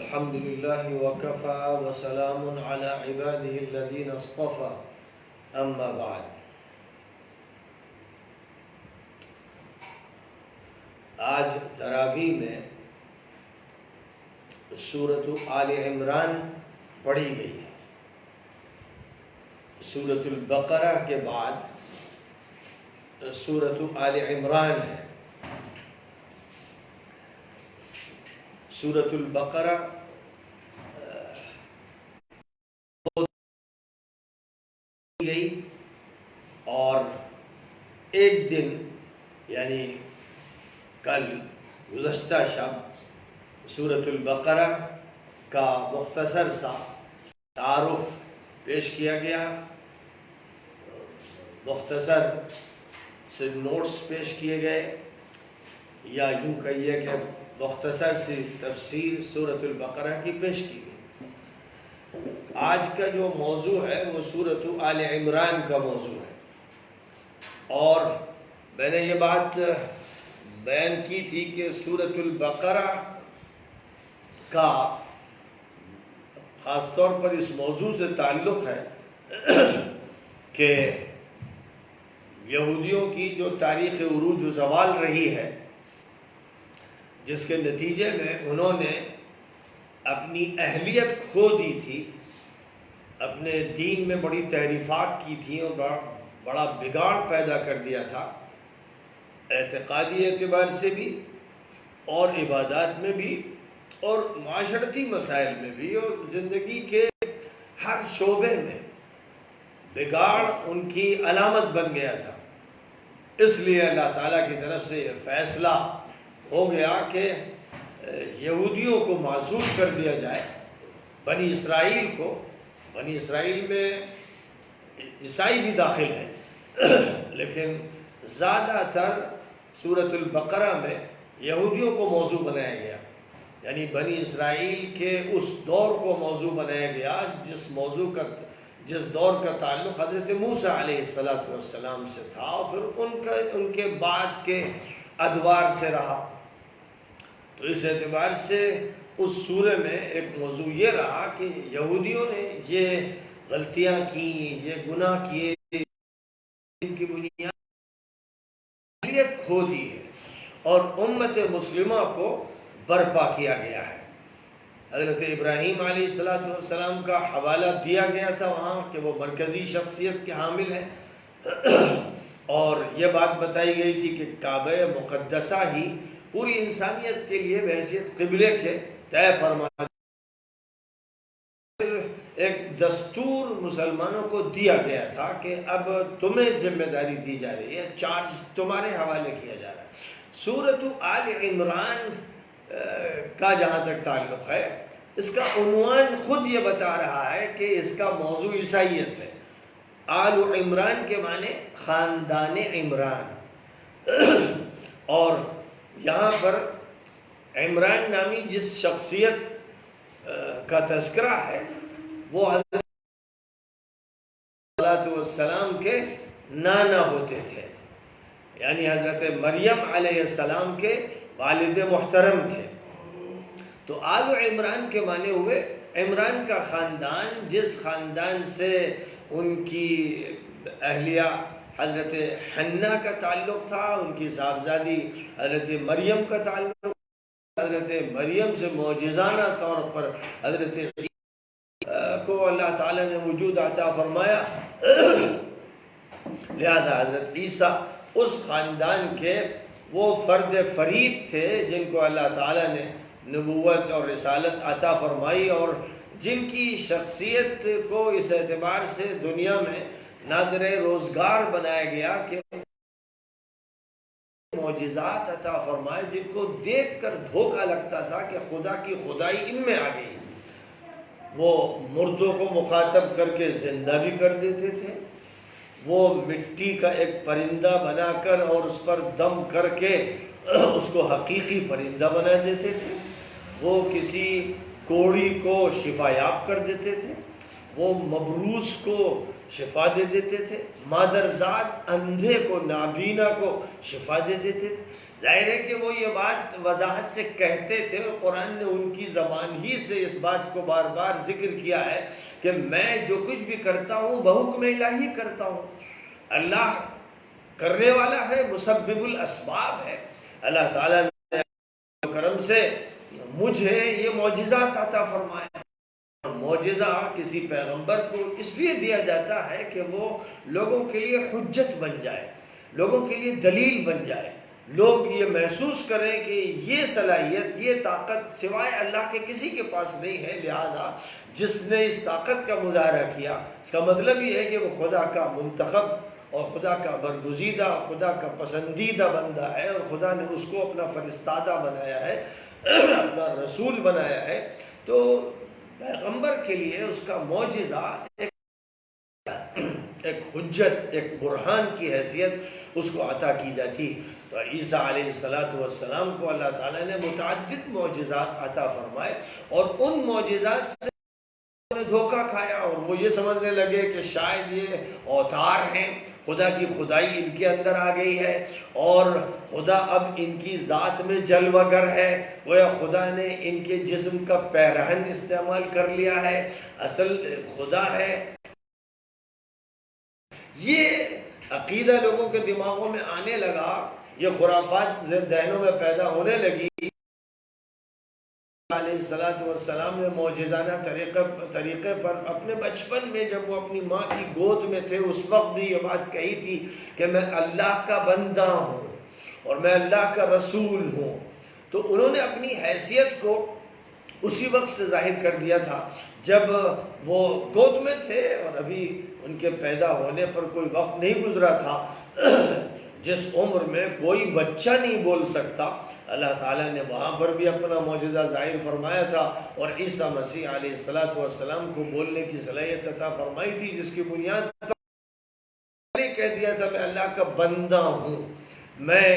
الحمد لله وكفى وسلام على عباده الذين اصطفى اما بعد. آج تراویح میں سورۃ آل عمران پڑھی گئی ہے. سورۃ البقرہ کے بعد سورۃ آل عمران ہے. سورۃ البقرہ گئی اور ایک دن یعنی کل گزشتہ شب سورۃ البقرہ کا مختصر سا تعارف پیش کیا گیا، مختصر سے نوٹس پیش کیے گئے، یا یوں کہیے کہ مختصر سی تفسیر سورۃ البقرہ کی پیش کی گئی. آج کا جو موضوع ہے وہ سورۃ آل عمران کا موضوع ہے، اور میں نے یہ بات بیان کی تھی کہ سورۃ البقرہ کا خاص طور پر اس موضوع سے تعلق ہے کہ یہودیوں کی جو تاریخ عروج و زوال رہی ہے، جس کے نتیجے میں انہوں نے اپنی اہلیت کھو دی تھی، اپنے دین میں بڑی تحریفات کی تھیں اور بڑا بگاڑ پیدا کر دیا تھا، اعتقادی اعتبار سے بھی اور عبادات میں بھی اور معاشرتی مسائل میں بھی اور زندگی کے ہر شعبے میں بگاڑ ان کی علامت بن گیا تھا. اس لیے اللہ تعالیٰ کی طرف سے یہ فیصلہ ہو گیا کہ یہودیوں کو معزول کر دیا جائے، بنی اسرائیل کو. بنی اسرائیل میں عیسائی بھی داخل ہیں، لیکن زیادہ تر سورۃ البقرہ میں یہودیوں کو موضوع بنایا گیا، یعنی بنی اسرائیل کے اس دور کو موضوع بنایا گیا جس دور کا تعلق حضرت موسیٰ علیہ السلام سے تھا اور پھر ان کے بعد کے ادوار سے رہا. تو اس اعتبار سے اس سورہ میں ایک موضوع یہ رہا کہ یہودیوں نے یہ غلطیاں کی، یہ گناہ کیے، ان کی بنیاد کھو دی ہے اور امت مسلمہ کو برپا کیا گیا ہے. حضرت ابراہیم علیہ السلام کا حوالہ دیا گیا تھا وہاں کہ وہ مرکزی شخصیت کے حامل ہیں، اور یہ بات بتائی گئی تھی کہ کعبہ مقدسہ ہی پوری انسانیت کے لیے بحیثیت قبلے کے طے فرما. ایک دستور مسلمانوں کو دیا گیا تھا کہ اب تمہیں ذمہ داری دی جا رہی ہے، چارج تمہارے حوالے کیا جا رہا ہے. سورۃ آل عمران کا جہاں تک تعلق ہے، اس کا عنوان خود یہ بتا رہا ہے کہ اس کا موضوع عیسائیت ہے. آل عمران کے معنی خاندان عمران، اور یہاں پر عمران نامی جس شخصیت کا تذکرہ ہے وہ حضرت السلام کے نانا ہوتے تھے، یعنی حضرت مریم علیہ السلام کے والد محترم تھے. تو آل عمران کے معنی ہوئے عمران کا خاندان، جس خاندان سے ان کی اہلیہ حضرت حنہ کا تعلق تھا، ان کی صاحبزادی حضرت مریم کا تعلق، حضرت مریم سے معجزانہ طور پر حضرت کو اللہ تعالیٰ نے وجود عطا فرمایا. لہذا حضرت عیسیٰ اس خاندان کے وہ فرد فرید تھے جن کو اللہ تعالیٰ نے نبوت اور رسالت عطا فرمائی، اور جن کی شخصیت کو اس اعتبار سے دنیا میں نادر روزگار بنایا گیا کہ معجزات عطا فرمائے جن کو دیکھ کر دھوکہ لگتا تھا کہ خدا کی خدائی ان میں آ گئی. وہ مردوں کو مخاطب کر کے زندہ بھی کر دیتے تھے، وہ مٹی کا ایک پرندہ بنا کر اور اس پر دم کر کے اس کو حقیقی پرندہ بنا دیتے تھے، وہ کسی کوڑی کو شفا یاب کر دیتے تھے، وہ مبروس کو شفا دے دیتے تھے، مادرزاد اندھے کو، نابینا کو شفا دے دیتے تھے۔ ظاہر ہے کہ وہ یہ بات وضاحت سے کہتے تھے، اور قرآن نے ان کی زبان ہی سے اس بات کو بار بار ذکر کیا ہے کہ میں جو کچھ بھی کرتا ہوں بحکم الہی کرتا ہوں۔ اللہ کرنے والا ہے، مسبب الاسباب ہے۔ اللہ تعالیٰ نے کرم سے مجھے یہ معجزات عطا فرمایا۔ معجزہ کسی پیغمبر کو اس لیے دیا جاتا ہے کہ وہ لوگوں کے لیے حجت بن جائے، لوگوں کے لیے دلیل بن جائے، لوگ یہ محسوس کریں کہ یہ صلاحیت، یہ طاقت سوائے اللہ کے کسی کے پاس نہیں ہے، لہذا جس نے اس طاقت کا مظاہرہ کیا اس کا مطلب یہ ہے کہ وہ خدا کا منتخب اور خدا کا برگزیدہ، خدا کا پسندیدہ بندہ ہے، اور خدا نے اس کو اپنا فرستادہ بنایا ہے، اپنا رسول بنایا ہے۔ تو پیغمبر کے لیے اس کا معجزہ ایک حجت، ایک برہان کی حیثیت اس کو عطا کی جاتی۔ تو عیسیٰ علیہ السلام کو اللہ تعالیٰ نے متعدد معجزات عطا فرمائے، اور ان معجزات سے انہوں نے دھوکہ کھایا، اور وہ یہ سمجھنے لگے کہ شاید یہ اوتار ہیں، خدا کی خدائی ان کے اندر آ گئی ہے، اور خدا اب ان کی ذات میں جلوہ گر ہے، گویا خدا نے ان کے جسم کا پیرہن استعمال کر لیا ہے، اصل خدا ہے۔ یہ عقیدہ لوگوں کے دماغوں میں آنے لگا، یہ خرافات ذہنوں میں پیدا ہونے لگی۔ علیہ السلام نے معجزانہ طریقے پر اپنے بچپن میں جب وہ اپنی ماں کی گود میں تھے اس وقت بھی یہ بات کہی تھی کہ میں اللہ کا بندہ ہوں اور میں اللہ کا رسول ہوں۔ تو انہوں نے اپنی حیثیت کو اسی وقت سے ظاہر کر دیا تھا جب وہ گود میں تھے، اور ابھی ان کے پیدا ہونے پر کوئی وقت نہیں گزرا تھا، جس عمر میں کوئی بچہ نہیں بول سکتا، اللہ تعالیٰ نے وہاں پر بھی اپنا معجزہ ظاہر فرمایا تھا، اور عیسیٰ مسیح علیہ السلام کو بولنے کی صلاحیت عطا فرمائی تھی، جس کی بنیاد پر کہہ دیا تھا میں اللہ کا بندہ ہوں، میں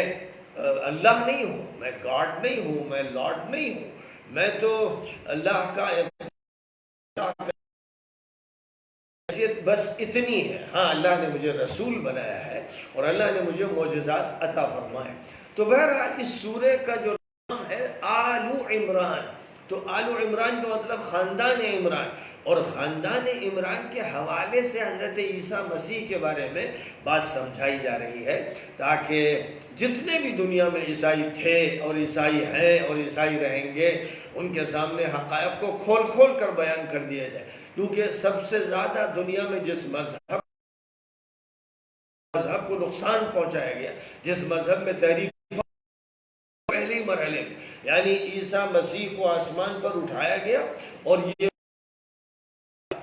اللہ نہیں ہوں، میں گاڈ نہیں ہوں، میں لارڈ نہیں ہوں، میں تو اللہ کا بس اتنی ہے۔ ہاں اللہ نے مجھے رسول بنایا ہے اور اللہ نے مجھے معجزات عطا فرمائے۔ تو بہرحال اس سورہ کا جو نام ہے آل عمران، تو آل عمران کا مطلب خاندان عمران، اور خاندان عمران کے حوالے سے حضرت عیسیٰ مسیح کے بارے میں بات سمجھائی جا رہی ہے، تاکہ جتنے بھی دنیا میں عیسائی تھے اور عیسائی ہیں اور عیسائی رہیں گے، ان کے سامنے حقائق کو کھول کھول کر بیان کر دیا جائے، کیونکہ سب سے زیادہ دنیا میں جس مذہب کو نقصان پہنچایا گیا، جس مذہب میں تحریف پہلے مرحلے میں، یعنی عیسیٰ مسیح کو آسمان پر اٹھایا گیا، اور یہ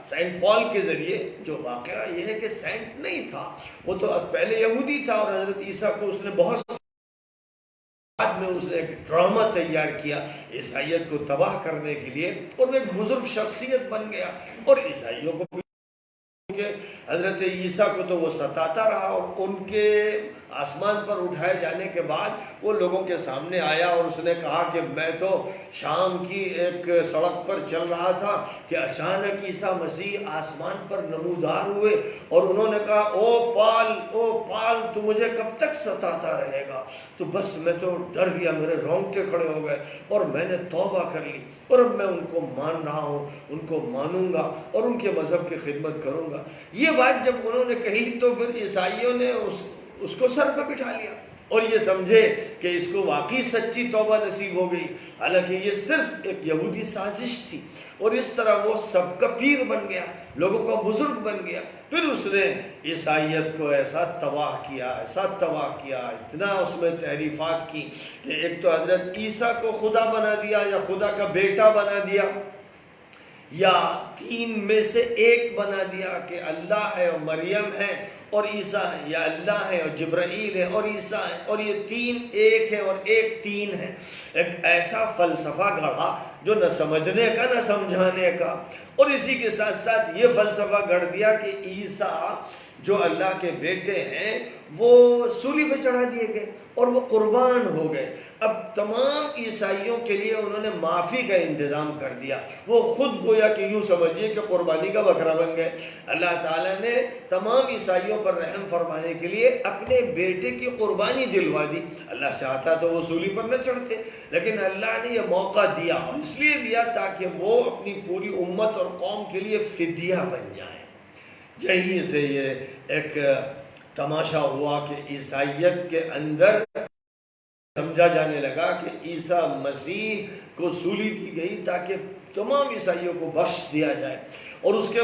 سینٹ پال کے ذریعے جو واقعہ یہ ہے کہ سینٹ نہیں تھا، وہ تو پہلے یہودی تھا، اور حضرت عیسیٰ کو اس نے بہت بعد میں اس نے ایک ڈرامہ تیار کیا عیسائیت کو تباہ کرنے کے لیے، اور وہ ایک بزرگ شخصیت بن گیا، اور عیسائیوں کو بھی کہ حضرت عیسیٰ کو تو وہ ستاتا رہا، اور ان کے آسمان پر اٹھائے جانے کے بعد وہ لوگوں کے سامنے آیا اور اس نے کہا کہ میں تو شام کی ایک سڑک پر چل رہا تھا کہ اچانک عیسیٰ مسیح آسمان پر نمودار ہوئے، اور انہوں نے کہا او پال تو مجھے کب تک ستاتا رہے گا؟ تو بس میں تو ڈر گیا، میرے رونگٹے کھڑے ہو گئے، اور میں نے توبہ کر لی، اور اب میں ان کو مان رہا ہوں، ان کو مانوں گا اور ان کے مذہب کی خدمت کروں گا۔ یہ بات جب انہوں نے کہی تو پھر عیسائیوں نے اس کو سر پہ بٹھا لیا، اور یہ سمجھے کہ اس کو واقعی سچی توبہ نصیب ہو گئی، حالانکہ یہ صرف ایک یہودی سازش تھی، اور اس طرح وہ سب کا پیر بن گیا، لوگوں کا بزرگ بن گیا۔ پھر اس نے عیسائیت کو ایسا تباہ کیا، اتنا اس میں تحریفات کی کہ ایک تو حضرت عیسیٰ کو خدا بنا دیا، یا خدا کا بیٹا بنا دیا، یا تین میں سے ایک بنا دیا کہ اللہ ہے اور مریم ہے اور عیسیٰ ہے، یا اللہ ہے اور جبرائیل ہے اور عیسیٰ ہے، اور یہ تین ایک ہے اور ایک تین ہے۔ ایک ایسا فلسفہ گڑھا جو نہ سمجھنے کا نہ سمجھانے کا، اور اسی کے ساتھ ساتھ یہ فلسفہ گڑھ دیا کہ عیسیٰ جو اللہ کے بیٹے ہیں وہ سولی پہ چڑھا دیے گئے اور وہ قربان ہو گئے۔ اب تمام عیسائیوں کے لیے انہوں نے معافی کا انتظام کر دیا، وہ خود گویا کہ یوں سمجھیے کہ قربانی کا بکرا بن گئے۔ اللہ تعالیٰ نے تمام عیسائیوں پر رحم فرمانے کے لیے اپنے بیٹے کی قربانی دلوا دی۔ اللہ چاہتا تو وہ سولی پر نہ چڑھتے، لیکن اللہ نے یہ موقع دیا، اور اس لیے دیا تاکہ وہ اپنی پوری امت اور قوم کے لیے فدیہ بن جائیں۔ یہیں سے یہ ایک تماشا ہوا کہ عیسائیت کے اندر سمجھا جانے لگا کہ عیسیٰ مسیح کو سولی دی گئی تاکہ تمام عیسائیوں کو بخش دیا جائے۔ اور اس کے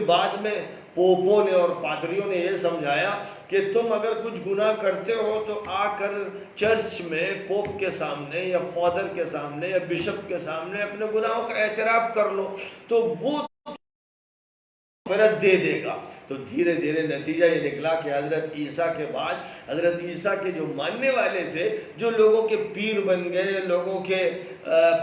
بعد میں پوپوں نے اور پادریوں نے یہ سمجھایا کہ تم اگر کچھ گناہ کرتے ہو تو آ کر چرچ میں پوپ کے سامنے یا فادر کے سامنے یا بشپ کے سامنے اپنے گناہوں کا اعتراف کر لو، تو وہ فرت دے دے گا۔ تو دھیرے دھیرے نتیجہ یہ نکلا کہ حضرت عیسیٰ کے بعد حضرت عیسیٰ کے جو ماننے والے تھے، جو لوگوں کے پیر بن گئے، لوگوں کے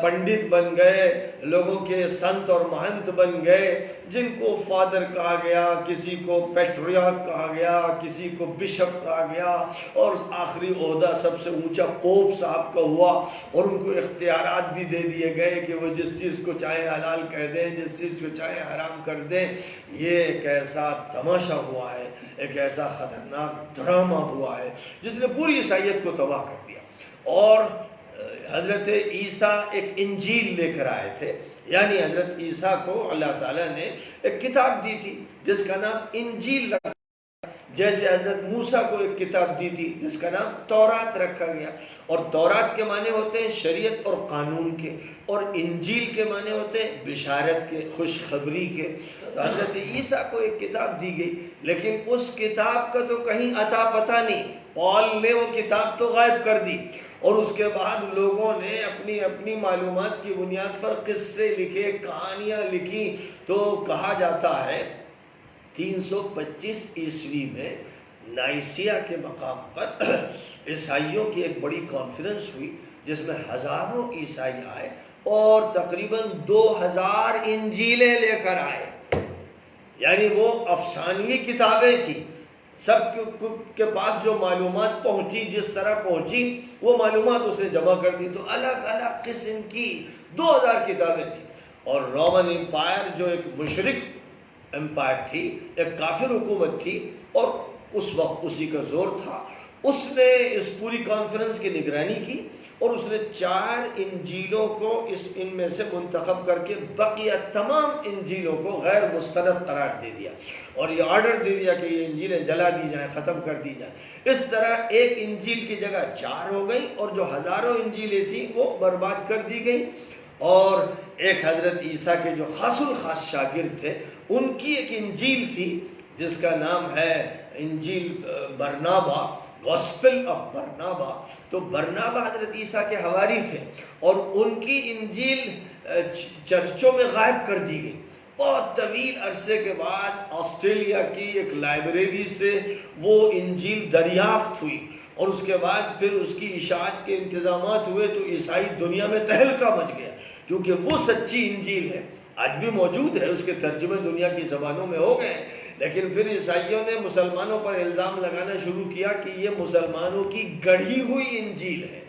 پنڈت بن گئے، لوگوں کے سنت اور مہنت بن گئے، جن کو فادر کہا گیا، کسی کو پیٹریارک کہا گیا، کسی کو بشپ کہا گیا، اور آخری عہدہ سب سے اونچا پوپ صاحب کا ہوا، اور ان کو اختیارات بھی دے دیے گئے کہ وہ جس چیز کو چاہے حلال کہہ دیں، جس چیز کو چاہے حرام کر دیں۔ یہ ایک ایسا تماشا ہوا ہے، ایک ایسا خطرناک ڈرامہ ہوا ہے جس نے پوری عیسائیت کو تباہ کر دیا۔ اور حضرت عیسیٰ ایک انجیل لے کر آئے تھے، یعنی حضرت عیسیٰ کو اللہ تعالیٰ نے ایک کتاب دی تھی جس کا نام انجیل رکھا، جیسے حضرت موسیٰ کو ایک کتاب دی تھی جس کا نام تورات رکھا گیا۔ اور تورات کے معنی ہوتے ہیں شریعت اور قانون کے، اور انجیل کے معنی ہوتے ہیں بشارت کے، خوشخبری کے۔ تو حضرت عیسیٰ کو ایک کتاب دی گئی، لیکن اس کتاب کا تو کہیں اتا پتہ نہیں، پال نے وہ کتاب تو غائب کر دی، اور اس کے بعد لوگوں نے اپنی اپنی معلومات کی بنیاد پر قصے لکھے، کہانیاں لکھی۔ تو کہا جاتا ہے 325 عیسوی میں نائسیہ کے مقام پر عیسائیوں کی ایک بڑی کانفرنس ہوئی، جس میں ہزاروں عیسائی آئے اور تقریباً 2000 انجیلیں لے کر آئے۔ یعنی وہ افسانوی کتابیں تھیں، سب کے پاس جو معلومات پہنچی، جس طرح پہنچی وہ معلومات اس نے جمع کر دی۔ تو الگ الگ قسم کی 2000 کتابیں تھیں۔ اور رومن امپائر جو ایک مشرک امپائر تھی، ایک کافر حکومت تھی، اور اس وقت اسی کا زور تھا، اس نے اس پوری کانفرنس کی نگرانی کی، اور اس نے 4 انجیلوں کو ان میں سے منتخب کر کے بقیہ تمام انجیلوں کو غیر مستند قرار دے دیا، اور یہ آرڈر دے دیا کہ یہ انجیلیں جلا دی جائیں، ختم کر دی جائیں۔ اس طرح ایک انجیل کی جگہ 4 ہو گئی، اور جو ہزاروں انجیلیں تھیں وہ برباد کر دی گئی۔ اور ایک حضرت عیسیٰ کے جو خاص الخاص شاگرد تھے، ان کی ایک انجیل تھی جس کا نام ہے انجیل برنابا، گاسپل آف برنابا۔ تو برنابا حضرت عیسیٰ کے حواری تھے، اور ان کی انجیل چرچوں میں غائب کر دی گئی۔ بہت طویل عرصے کے بعد آسٹریلیا کی ایک لائبریری سے وہ انجیل دریافت ہوئی، اور اس کے بعد پھر اس کی اشاعت کے انتظامات ہوئے، تو عیسائی دنیا میں تہلکہ مچ گیا، کیونکہ وہ سچی انجیل ہے، آج بھی موجود ہے، اس کے ترجمے دنیا کی زبانوں میں ہو گئے ہیں۔ لیکن پھر عیسائیوں نے مسلمانوں پر الزام لگانا شروع کیا کہ یہ مسلمانوں کی گڑھی ہوئی انجیل ہے،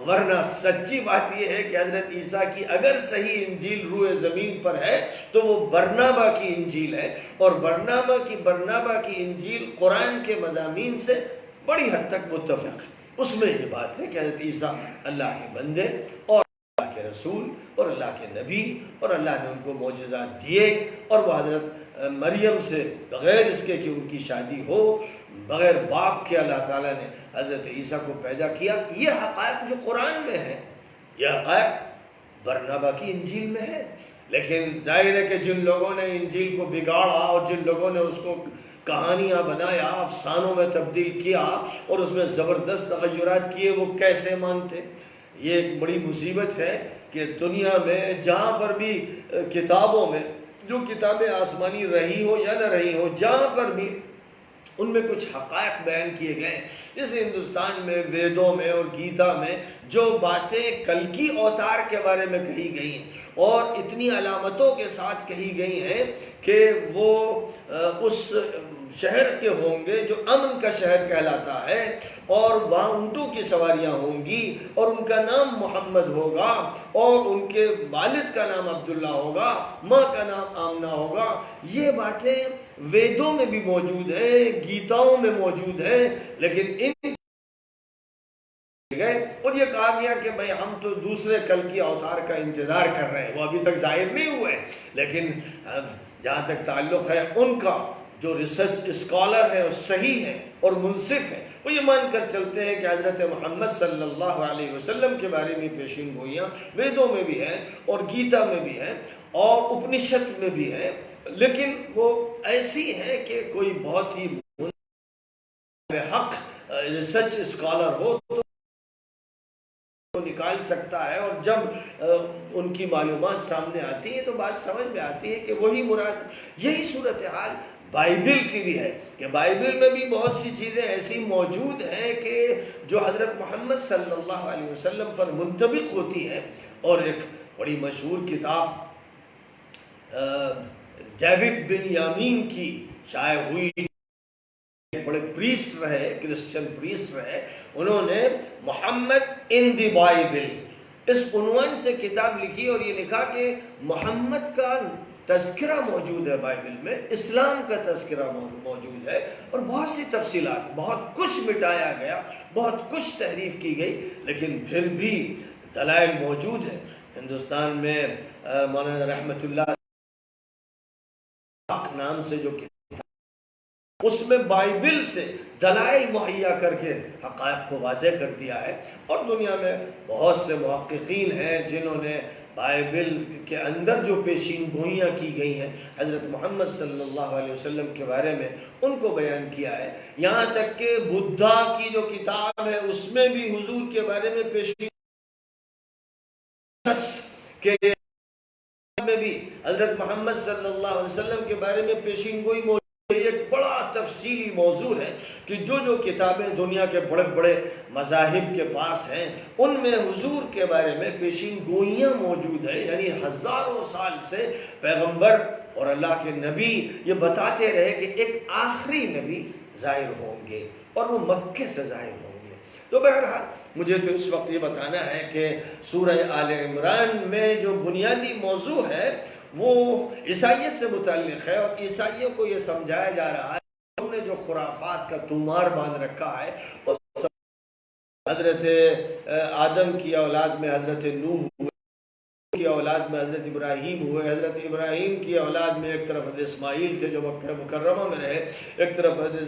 ورنہ سچی بات یہ ہے کہ حضرت عیسیٰ کی اگر صحیح انجیل روئے زمین پر ہے تو وہ برنابا کی انجیل ہے، اور برنابا کی انجیل قرآن کے مضامین سے بڑی حد تک متفق ہے۔ اس میں یہ بات ہے کہ حضرت عیسیٰ اللہ کے بندے اور اللہ کے رسول اور اللہ کے نبی، اور اللہ نے ان کو معجزات دیے، اور وہ حضرت مریم سے بغیر اس کے کہ ان کی شادی ہو، بغیر باپ کے اللہ تعالیٰ نے حضرت عیسیٰ کو پیدا کیا۔ یہ حقائق جو قرآن میں ہے، یہ حقائق برنابا کی انجیل میں ہے۔ لیکن ظاہر ہے کہ جن لوگوں نے انجیل کو بگاڑا، اور جن لوگوں نے اس کو کہانیاں بنایا، افسانوں میں تبدیل کیا، اور اس میں زبردست تغیرات کیے، وہ کیسے مانتے؟ یہ ایک بڑی مصیبت ہے کہ دنیا میں جہاں پر بھی کتابوں میں، جو کتابیں آسمانی رہی ہو یا نہ رہی ہو، جہاں پر بھی ان میں کچھ حقائق بیان کیے گئے، جیسے ہندوستان میں ویدوں میں اور گیتا میں جو باتیں کلکی اوتار کے بارے میں کہی گئی ہیں اور اتنی علامتوں کے ساتھ کہی گئی ہیں کہ وہ اس شہر کے ہوں گے جو امن کا شہر کہلاتا ہے، اور وہاں اونٹوں کی سواریاں ہوں گی، اور ان کا نام محمد ہوگا، اور ان کے والد کا نام عبداللہ ہوگا، ماں کا نام آمنہ ہوگا۔ یہ باتیں ویدوں میں بھی موجود ہے، گیتاؤں میں موجود ہے، لیکن ان گئے اور یہ کہا گیا کہ بھئی ہم تو دوسرے کل کی اوتار کا انتظار کر رہے ہیں، وہ ابھی تک ظاہر نہیں ہوئے، لیکن جہاں تک تعلق ہے ان کا جو ریسرچ اسکالر ہے وہ صحیح ہے اور منصف ہے، وہ یہ مان کر چلتے ہیں کہ حضرت محمد صلی اللہ علیہ وسلم کے بارے میں پیشین گوئیاں ویدوں میں بھی ہیں اور گیتا میں بھی ہیں اور اپنشد میں بھی ہیں، لیکن وہ ایسی ہے کہ کوئی بہت ہی حق ریسرچ اسکالر ہو تو نکال سکتا ہے، اور جب ان کی معلومات سامنے آتی ہیں تو بات سمجھ میں آتی ہے کہ وہی مراد۔ یہی صورتحال بائبل کی بھی ہے کہ بائبل میں بھی بہت سی چیزیں ایسی موجود ہیں کہ جو حضرت محمد صلی اللہ علیہ وسلم پر منطبق ہوتی ہے، اور ایک بڑی مشہور کتاب ڈیوڈ بن یامین کی شائع ہوئی، بڑے پریسٹ رہے، کرسچن پریسٹ رہے، انہوں نے محمد ان دی بائبل اس عنوان سے کتاب لکھی، اور یہ لکھا کہ محمد کا تذکرہ موجود ہے بائبل میں، اسلام کا تذکرہ موجود ہے، اور بہت سی تفصیلات، بہت کچھ مٹایا گیا، بہت کچھ تحریف کی گئی، لیکن پھر بھی دلائل موجود ہے۔ ہندوستان میں مولانا رحمت اللہ نام سے جو اس میں بائبل سے دلائل مہیا کر کے حقائق کو واضح کر دیا ہے، اور دنیا میں بہت سے محققین ہیں جنہوں نے بائبل کے اندر جو پیشین گوئیاں کی گئی ہیں حضرت محمد صلی اللہ علیہ وسلم کے بارے میں ان کو بیان کیا ہے، یہاں تک کہ بدھا کی جو کتاب ہے اس میں بھی حضور کے بارے میں پیشین کے میں بھی حضرت محمد صلی اللہ علیہ وسلم کے بارے میں پیشین گوئی موجود ہے۔ ایک بڑا تفصیلی موضوع ہے کہ جو کتابیں دنیا کے بڑے بڑے مذاہب کے پاس ہیں ان میں حضور کے بارے میں پیشین گوئیاں موجود ہیں، یعنی ہزاروں سال سے پیغمبر اور اللہ کے نبی یہ بتاتے رہے کہ ایک آخری نبی ظاہر ہوں گے اور وہ مکے سے ظاہر ہوں گے۔ تو بہرحال مجھے تو اس وقت یہ بتانا ہے کہ سورہ آل عمران میں جو بنیادی موضوع ہے وہ عیسائیت سے متعلق ہے، اور عیسائیوں کو یہ سمجھایا جا رہا ہے کہ ہم نے جو خرافات کا تومار باندھ رکھا ہے، حضرت آدم کی اولاد میں حضرت نوح ہوئے، کی اولاد میں حضرت ابراہیم ہوئے، حضرت ابراہیم کی اولاد میں ایک طرف حضرت اسماعیل تھے جو مکہ مکرمہ میں رہے، ایک طرف حضرت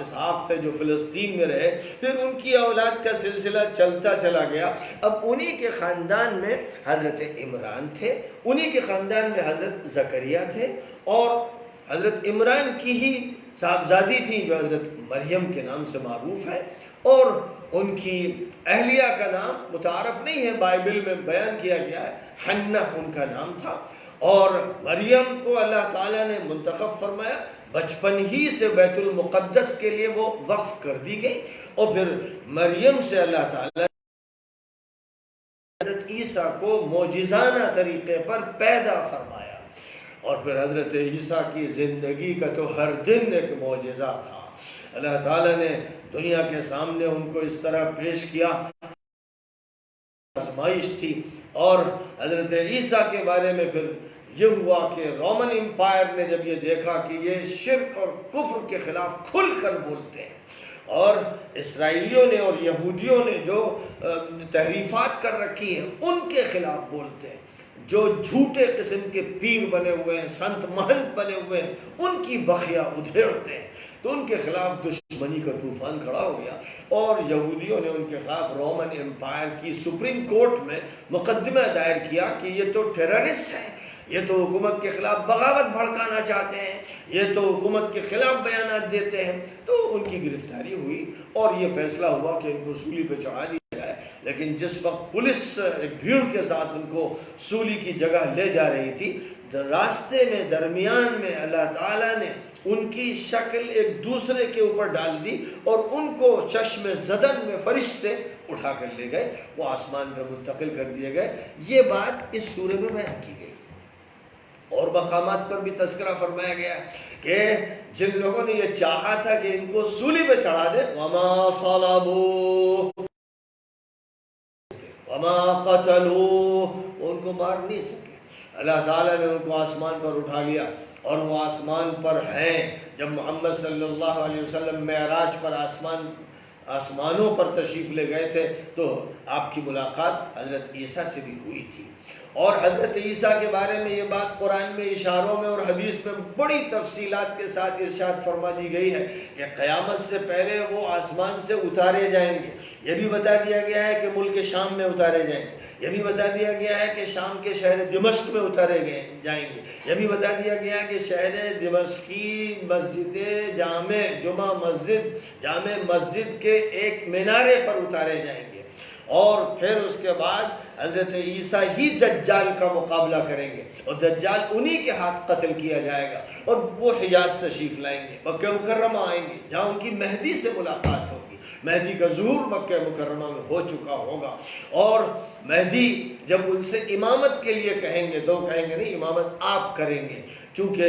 اسحاق تھے جو فلسطین میں رہے، پھر ان کی اولاد کا سلسلہ چلتا چلا گیا۔ اب انہی کے خاندان میں حضرت عمران تھے، انہی کے خاندان میں حضرت زکریا تھے، اور حضرت عمران کی ہی صاحبزادی تھی جو حضرت مریم کے نام سے معروف ہے، اور ان کی اہلیہ کا نام متعارف نہیں ہے، بائبل میں بیان کیا گیا ہے، حنہ ان کا نام تھا، اور مریم کو اللہ تعالیٰ نے منتخب فرمایا، بچپن ہی سے بیت المقدس کے لیے وہ وقف کر دی گئی، اور پھر مریم سے اللہ تعالیٰ حضرت عیسیٰ کو معجزانہ طریقے پر پیدا فرمایا، اور پھر حضرت عیسیٰ کی زندگی کا تو ہر دن ایک معجزہ تھا۔ اللہ تعالیٰ نے دنیا کے سامنے ان کو اس طرح پیش کیا، آزمائش تھی، اور حضرت عیسیٰ کے بارے میں پھر یہ ہوا کہ رومن امپائر نے جب یہ دیکھا کہ یہ شرک اور کفر کے خلاف کھل کر بولتے ہیں، اور اسرائیلیوں نے اور یہودیوں نے جو تحریفات کر رکھی ہیں ان کے خلاف بولتے ہیں، جو جھوٹے قسم کے پیر بنے ہوئے ہیں، سنت مہنت بنے ہوئے ہیں، ان کی بخیا ادھیڑتے ہیں، تو ان کے خلاف دشمنی کا طوفان کھڑا ہو گیا، اور یہودیوں نے ان کے خلاف رومن امپائر کی سپریم کورٹ میں مقدمہ دائر کیا کہ یہ تو ٹیررسٹ ہیں، یہ تو حکومت کے خلاف بغاوت بھڑکانا چاہتے ہیں، یہ تو حکومت کے خلاف بیانات دیتے ہیں، تو ان کی گرفتاری ہوئی، اور یہ فیصلہ ہوا کہ ان کو سولی پہ چڑھا دیا جائے۔ لیکن جس وقت پولیس ایک بھیڑ کے ساتھ ان کو سولی کی جگہ لے جا رہی تھی، راستے میں درمیان میں اللہ تعالیٰ نے ان کی شکل ایک دوسرے کے اوپر ڈال دی اور ان کو چشم زدن میں فرشتے اٹھا کر لے گئے، وہ آسمان پر منتقل کر دیے گئے۔ یہ بات اس سورہ میں بیان کی گئی۔ اور مقامات پر بھی تذکرہ فرمایا گیا کہ جن لوگوں نے یہ چاہا تھا کہ ان کو سولی پہ چڑھا دے، وَمَا صَلَبُوهُ وَمَا قَتَلُوهُ، ان کو مار نہیں سکے۔ اللہ تعالیٰ نے ان کو آسمان پر اٹھا لیا اور وہ آسمان پر ہیں۔ جب محمد صلی اللہ علیہ وسلم معراج پر آسمانوں پر تشریف لے گئے تھے تو آپ کی ملاقات حضرت عیسیٰ سے بھی ہوئی تھی، اور حضرت عیسیٰ کے بارے میں یہ بات قرآن میں اشاروں میں اور حدیث میں بڑی تفصیلات کے ساتھ ارشاد فرما دی گئی ہے کہ قیامت سے پہلے وہ آسمان سے اتارے جائیں گے۔ یہ بھی بتا دیا گیا ہے کہ ملک شام میں اتارے جائیں گے، یہ بھی بتا دیا گیا ہے کہ شام کے شہر دمشق میں اتارے جائیں گے، یہ بھی بتا دیا گیا ہے کہ شہر دمشق کی مسجد جامع مسجد کے ایک مینارے پر اتارے جائیں گے، اور پھر اس کے بعد حضرت عیسیٰ ہی دجال کا مقابلہ کریں گے اور دجال انہی کے ہاتھ قتل کیا جائے گا، اور وہ حجاز تشریف لائیں گے، مکہ مکرمہ آئیں گے جہاں ان کی مہدی سے ملاقات ہوگی۔ مہدی کا ظہور مکہ مکرمہ میں ہو چکا ہوگا، اور مہدی جب ان سے امامت کے لیے کہیں گے تو کہیں گے نہیں، امامت آپ کریں گے، کیونکہ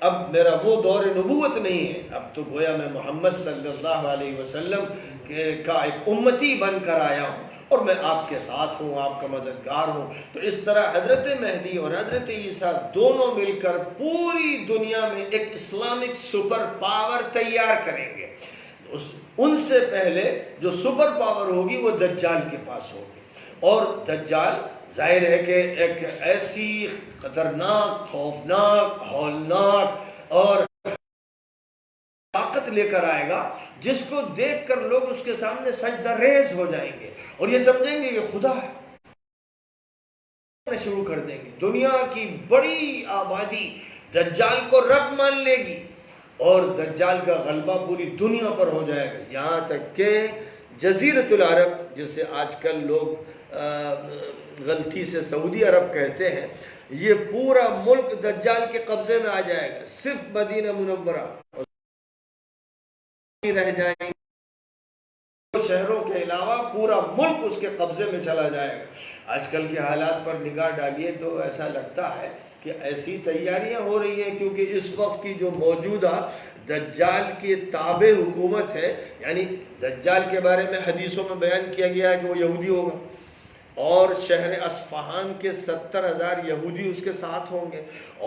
اب میرا وہ دور نبوت نہیں ہے، اب تو گویا میں محمد صلی اللہ علیہ وسلم کا ایک امتی بن کر آیا ہوں اور میں آپ کے ساتھ ہوں، آپ کا مددگار ہوں۔ تو اس طرح حضرت مہدی اور حضرت عیسیٰ دونوں مل کر پوری دنیا میں ایک اسلامک سپر پاور تیار کریں گے۔ ان سے پہلے جو سپر پاور ہوگی وہ دجال کے پاس ہوگی، اور دجال ظاہر ہے کہ ایک ایسی خطرناک، خوفناک، ہولناک اور طاقت لے کر آئے گا جس کو دیکھ کر لوگ اس کے سامنے سجدہ ریز ہو جائیں گے اور یہ سمجھیں گے یہ خدا ہے، شروع کر دیں گے۔ دنیا کی بڑی آبادی دجال کو رب مان لے گی اور دجال کا غلبہ پوری دنیا پر ہو جائے گا، یہاں تک کہ جزیرۃ العرب جسے آج کل لوگ غلطی سے سعودی عرب کہتے ہیں، یہ پورا ملک دجال کے قبضے میں آ جائے گا، صرف مدینہ منورہ رہ جائیں گے، شہروں کے علاوہ پورا ملک اس کے قبضے میں چلا جائے گا۔ آج کل کے حالات پر نگاہ ڈالیے تو ایسا لگتا ہے کہ ایسی تیاریاں ہو رہی ہیں، کیونکہ اس وقت کی جو موجودہ دجال کی تابع حکومت ہے، یعنی دجال کے بارے میں حدیثوں میں بیان کیا گیا ہے کہ وہ یہودی ہوگا، اور شہر اصفہان کے 70,000 یہودی اس کے ساتھ ہوں گے،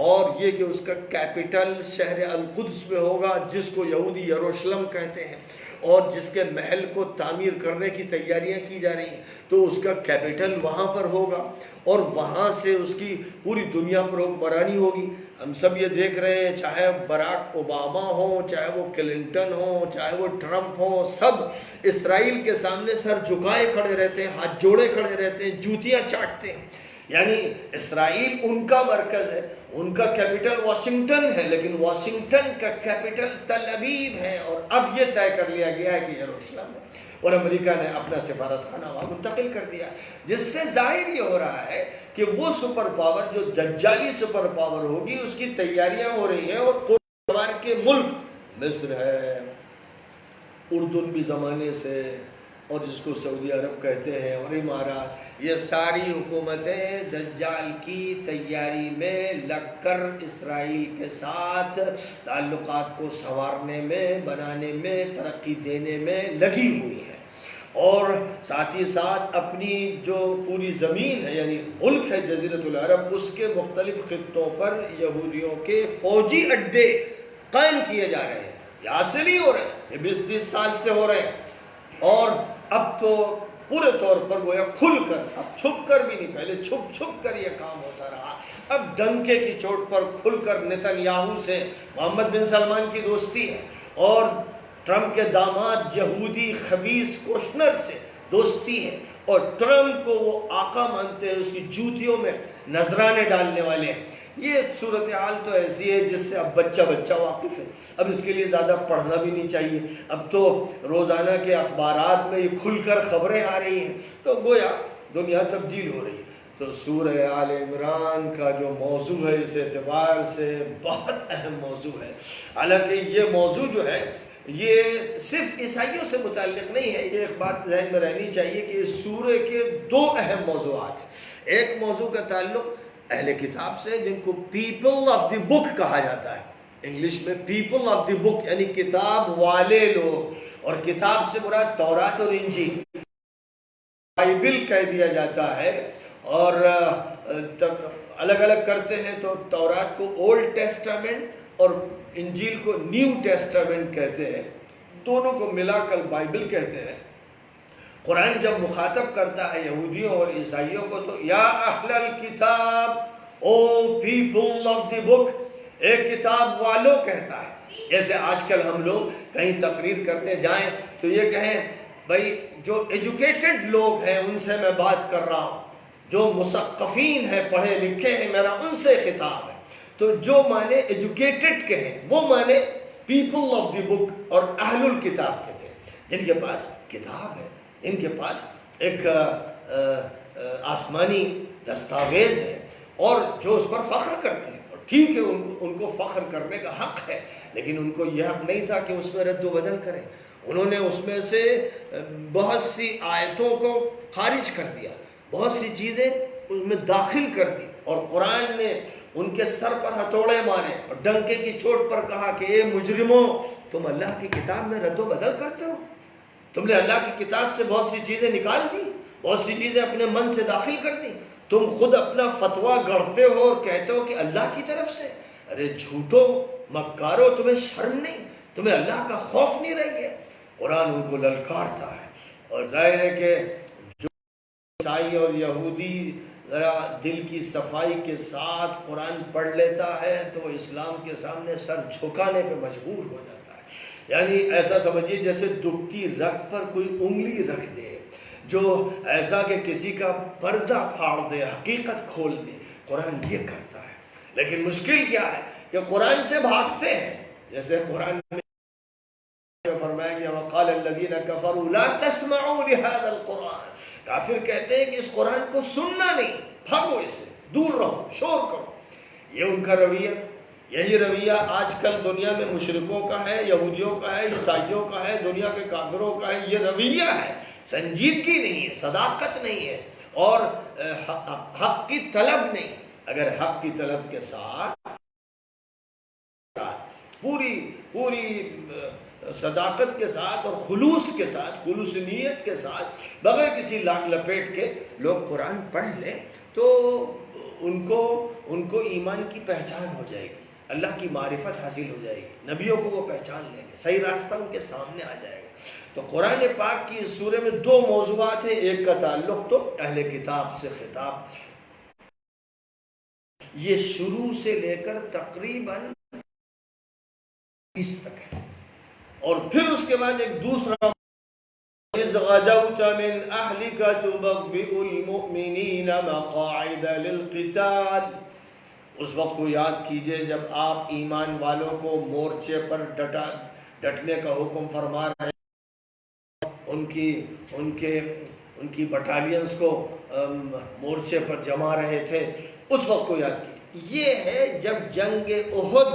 اور یہ کہ اس کا کیپٹل شہر القدس میں ہوگا جس کو یہودی یروشلم کہتے ہیں، اور جس کے محل کو تعمیر کرنے کی تیاریاں کی جا رہی ہیں، تو اس کا کیپٹل وہاں پر ہوگا اور وہاں سے اس کی پوری دنیا پر حکمرانی ہوگی۔ ہم سب یہ دیکھ رہے ہیں، چاہے براک اوباما ہوں، چاہے وہ کلنٹن ہوں، چاہے وہ ٹرمپ ہوں، سب اسرائیل کے سامنے سر جھکائے کھڑے رہتے ہیں، ہاتھ جوڑے کھڑے رہتے ہیں، جوتیاں چاٹتے ہیں۔ یعنی اسرائیل ان کا مرکز ہے، ان کا کیپٹل واشنگٹن ہے، لیکن واشنگٹن کا کیپٹل تل ابیب ہے، اور اب یہ طے کر لیا گیا ہے کہ یروشلم ہے، اور امریکہ نے اپنا سفارت خانہ وہاں منتقل کر دیا، جس سے ظاہر یہ ہو رہا ہے کہ وہ سپر پاور جو دجالی سپر پاور ہوگی اس کی تیاریاں ہو رہی ہیں، اور قرآن کے ملک مصر ہے، اردن بھی زمانے سے، اور جس کو سعودی عرب کہتے ہیں، اور امارات، یہ ساری حکومتیں دجال کی تیاری میں لگ کر اسرائیل کے ساتھ تعلقات کو سنوارنے میں، بنانے میں، ترقی دینے میں لگی ہوئی ہیں، اور ساتھ ہی ساتھ اپنی جو پوری زمین ہے، یعنی ملک ہے جزیرۃ العرب، اس کے مختلف خطوں پر یہودیوں کے فوجی اڈے قائم کیے جا رہے ہیں۔ یہاں سے نہیں ہو رہے ہیں، یہ 20-30 سال سے ہو رہے ہیں، اور اب تو پورے طور پر گویا کھل کر، اب چھپ کر بھی نہیں، پہلے چھپ کر یہ کام ہوتا رہا، اب ڈنکے کی چوٹ پر کھل کر نتن یاہو سے محمد بن سلمان کی دوستی ہے، اور ٹرمپ کے داماد یہودی خبیث کوشنر سے دوستی ہے، اور ٹرمپ کو وہ آقا مانتے ہیں، اس کی جوتیوں میں نذرانے ڈالنے والے ہیں۔ یہ صورتحال تو ایسی ہے جس سے اب بچہ واقف ہے، اب اس کے لیے زیادہ پڑھنا بھی نہیں چاہیے، اب تو روزانہ کے اخبارات میں یہ کھل کر خبریں آ رہی ہیں، تو گویا دنیا تبدیل ہو رہی ہے۔ تو سورہ آل عمران کا جو موضوع ہے اس اعتبار سے بہت اہم موضوع ہے. حالانکہ یہ موضوع جو ہے یہ صرف عیسائیوں سے متعلق نہیں ہے. یہ ایک بات ذہن میں رہنی چاہیے کہ اس سورہ کے دو اہم موضوعات ہیں. ایک موضوع کا تعلق اہل کتاب سے جن کو پیپل آف دی بک کہا جاتا ہے, انگلش میں پیپل آف دی بک یعنی کتاب والے لوگ, اور کتاب سے مراد تورات اور انجیل, بائبل کہہ دیا جاتا ہے. اور الگ الگ کرتے ہیں تو تورات کو اولڈ ٹیسٹامنٹ اور انجیل کو نیو ٹیسٹامنٹ کہتے ہیں, دونوں کو ملا کر بائبل کہتے ہیں. قرآن جب مخاطب کرتا ہے یہودیوں اور عیسائیوں کو تو یا اہل الکتاب, او پیپل آف دی بک, ایک کتاب والوں کہتا ہے. جیسے آج کل ہم لوگ کہیں تقریر کرنے جائیں تو یہ کہیں بھائی جو ایجوکیٹڈ لوگ ہیں ان سے میں بات کر رہا ہوں, جو مثقفین ہیں پڑھے لکھے ہیں میرا ان سے خطاب ہے. تو جو معنی ایجوکیٹڈ کے ہیں وہ معنی پیپل آف دی بک اور اہل الکتاب کے تھے, جن کے پاس کتاب ہے, ان کے پاس ایک آسمانی دستاویز ہے اور جو اس پر فخر کرتے ہیں. اور ٹھیک ہے ان کو فخر کرنے کا حق ہے, لیکن ان کو یہ حق نہیں تھا کہ اس میں رد و بدل کریں. انہوں نے اس میں سے بہت سی آیتوں کو خارج کر دیا, بہت سی چیزیں اس میں داخل کر دی, اور قرآن نے ان کے سر پر ہتھوڑے مارے اور ڈنکے کی چوٹ پر کہا کہ اے مجرموں, تم اللہ کی کتاب میں رد و بدل کرتے ہو, تم نے اللہ کی کتاب سے بہت سی چیزیں نکال دی, بہت سی چیزیں اپنے من سے داخل کر دی, تم خود اپنا فتویٰ گڑھتے ہو اور کہتے ہو کہ اللہ کی طرف سے. ارے جھوٹو مکارو, تمہیں شرم نہیں, تمہیں اللہ کا خوف نہیں رہ گیا. قرآن ان کو للکارتا ہے. اور ظاہر ہے کہ جو عیسائی اور یہودی ذرا دل کی صفائی کے ساتھ قرآن پڑھ لیتا ہے تو وہ اسلام کے سامنے سر جھکانے پہ مجبور ہو جاتا ہے. یعنی ایسا سمجھیے جیسے دبتی رگ پر کوئی انگلی رکھ دے, جو ایسا کہ کسی کا پردہ پھاڑ دے, حقیقت کھول دے. قرآن یہ کرتا ہے. لیکن مشکل کیا ہے کہ قرآن سے بھاگتے ہیں. جیسے قرآن میں فرمایا گیا وقال الذين كفروا لا تسمعوا لهذا القرآن, کافر کہتے ہیں کہ اس قرآن کو سننا نہیں, بھاگو اس سے, دور رہو, شور کرو. یہ ان کا رویہ تھا. یہی رویہ آج کل دنیا میں مشرکوں کا ہے, یہودیوں کا ہے, عیسائیوں کا ہے, دنیا کے کافروں کا ہے. یہ رویہ ہے, سنجیدگی نہیں ہے, صداقت نہیں ہے, اور حق کی طلب نہیں. اگر حق کی طلب کے ساتھ پوری صداقت کے ساتھ اور خلوص کے ساتھ, خلوص نیت کے ساتھ, بغیر کسی لاگ لپیٹ کے لوگ قرآن پڑھ لیں تو ان کو ایمان کی پہچان ہو جائے گی, اللہ کی معرفت حاصل ہو جائے گی, نبیوں کو وہ پہچان لیں گے, صحیح راستہ ان کے سامنے آ جائے گا. تو قرآن پاک کی اس سورہ میں دو موضوعات ہیں. ایک کا تعلق تو اہل کتاب سے خطاب, یہ شروع سے لے کر تقریباً 20 تک ہے. اور پھر اس کے بعد ایک دوسرا اِذْ غَدَوْتَ مِنْ أَهْلِكَ تُبَوِّئُ الْمُؤْمِنِينَ مَقَاعِدَ لِلْقِتَالِ, اس وقت کو یاد کیجئے جب آپ ایمان والوں کو مورچے پر ڈٹنے کا حکم فرما رہے ہیں, ان کی بٹالینز کو مورچے پر جما رہے تھے. اس وقت کو یاد کیجئے. یہ ہے جب جنگ احد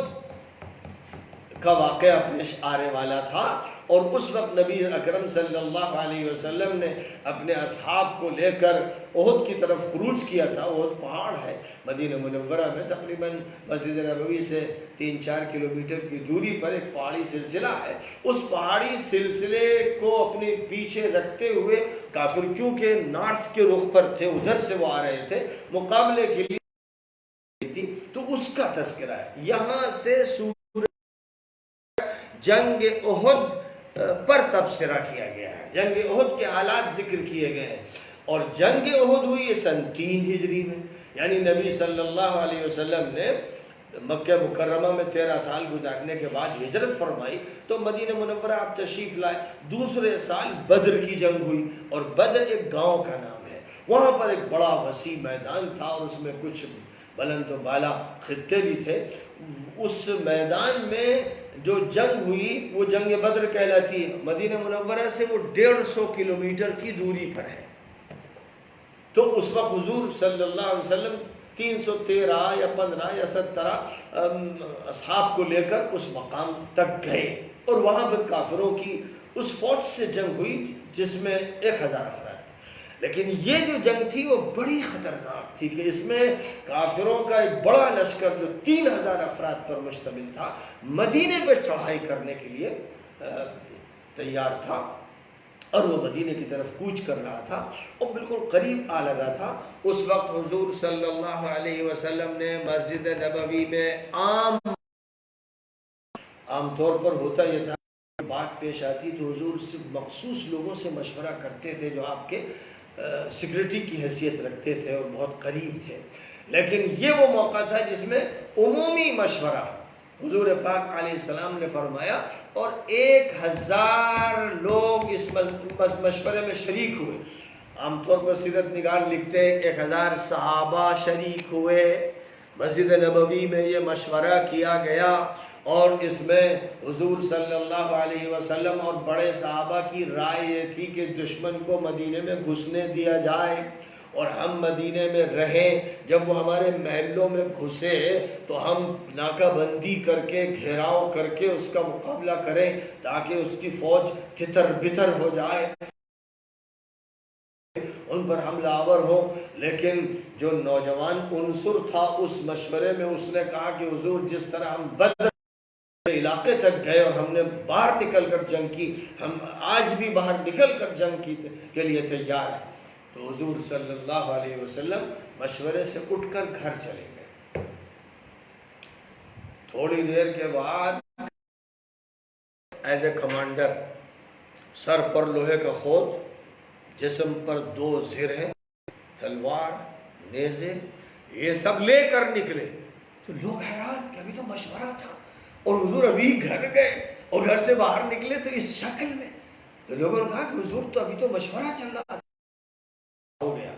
کا واقعہ پیش آنے والا تھا, اور اس وقت نبی اکرم صلی اللہ علیہ وسلم نے اپنے اصحاب کو لے کر احد کی طرف خروج کیا تھا. احد پہاڑ ہے مدینہ منورہ میں, تقریباً مسجد نبوی سے 3-4 کلومیٹر کی دوری پر ایک پہاڑی سلسلہ ہے. اس پہاڑی سلسلے کو اپنے پیچھے رکھتے ہوئے کافر, کیونکہ نارتھ کے رخ پر تھے, ادھر سے وہ آ رہے تھے مقابلے کے لیے تھی, تو اس کا تذکرہ ہے. یہاں سے جنگ احد پر تبصرہ کیا گیا ہے, جنگ احد کے حالات ذکر کیے گئے ہیں. اور جنگ احد ہوئی ہے سن 3 ہجری میں, یعنی نبی صلی اللہ علیہ وسلم نے مکہ مکرمہ میں 13 سال گزارنے کے بعد ہجرت فرمائی تو مدینہ منورہ آپ تشریف لائے. دوسرے سال بدر کی جنگ ہوئی, اور بدر ایک گاؤں کا نام ہے. وہاں پر ایک بڑا وسیع میدان تھا اور اس میں کچھ بلند و بالا خطے بھی تھے. اس میدان میں جو جنگ ہوئی وہ جنگ بدر کہلاتی ہے. مدینہ منورہ سے وہ 150 کلومیٹر کی دوری پر ہے. تو اس وقت حضور صلی اللہ علیہ وسلم 313 یا 15 یا 17 اصحاب کو لے کر اس مقام تک گئے، اور وہاں پھر کافروں کی اس فوج سے جنگ ہوئی جس میں 1000 افراد تھے۔ لیکن یہ جو جنگ تھی وہ بڑی خطرناک تھی کہ اس میں کافروں کا ایک بڑا لشکر جو 3000 افراد پر مشتمل تھا، مدینے پہ چڑھائی کرنے کے لیے تیار تھا، اور وہ مدینے کی طرف کوچ کر رہا تھا اور بالکل قریب آ لگا تھا۔ اس وقت حضور صلی اللہ علیہ وسلم نے مسجد نبوی میں عام طور پر ہوتا یہ تھا کہ بات پیش آتی تو حضور صرف مخصوص لوگوں سے مشورہ کرتے تھے جو آپ کے سیکرٹری کی حیثیت رکھتے تھے اور بہت قریب تھے، لیکن یہ وہ موقع تھا جس میں عمومی مشورہ حضور پاک علیہ السلام نے فرمایا، اور 1000 لوگ اس مشورے میں شریک ہوئے۔ عام طور پر سیرت نگار لکھتے ہیں 1000 صحابہ شریک ہوئے، مسجد نبوی میں یہ مشورہ کیا گیا، اور اس میں حضور صلی اللہ علیہ وسلم اور بڑے صحابہ کی رائے یہ تھی کہ دشمن کو مدینے میں گھسنے دیا جائے اور ہم مدینے میں رہیں، جب وہ ہمارے محلوں میں گھسے تو ہم ناکہ بندی کر کے گھیراؤ کر کے اس کا مقابلہ کریں تاکہ اس کی فوج تتر بتر ہو جائے، ان پر حملہ آور ہو۔ لیکن جو نوجوان عنصر تھا اس مشورے میں، اس نے کہا کہ حضور جس طرح ہم بدر علاقے تک گئے اور ہم نے باہر نکل کر جنگ کی، ہم آج بھی باہر نکل کر جنگ کے لیے تیار ہیں۔ تو حضور صلی اللہ علیہ وسلم مشورے سے اٹھ کر گھر چلے گئے۔ تھوڑی دیر کے بعد ایز اے کمانڈر، سر پر لوہے کا خود، جسم پر 2 زرہیں، تلوار، نیزے، یہ سب لے کر نکلے۔ تو لوگ حیران کہ ابھی تو مشورہ تھا اور حضور ابھی گھر گئے اور گھر سے باہر نکلے تو اس شکل میں۔ تو لوگوں نے کہا کہ حضور تو ابھی تو مشورہ چل رہا ہو گیا۔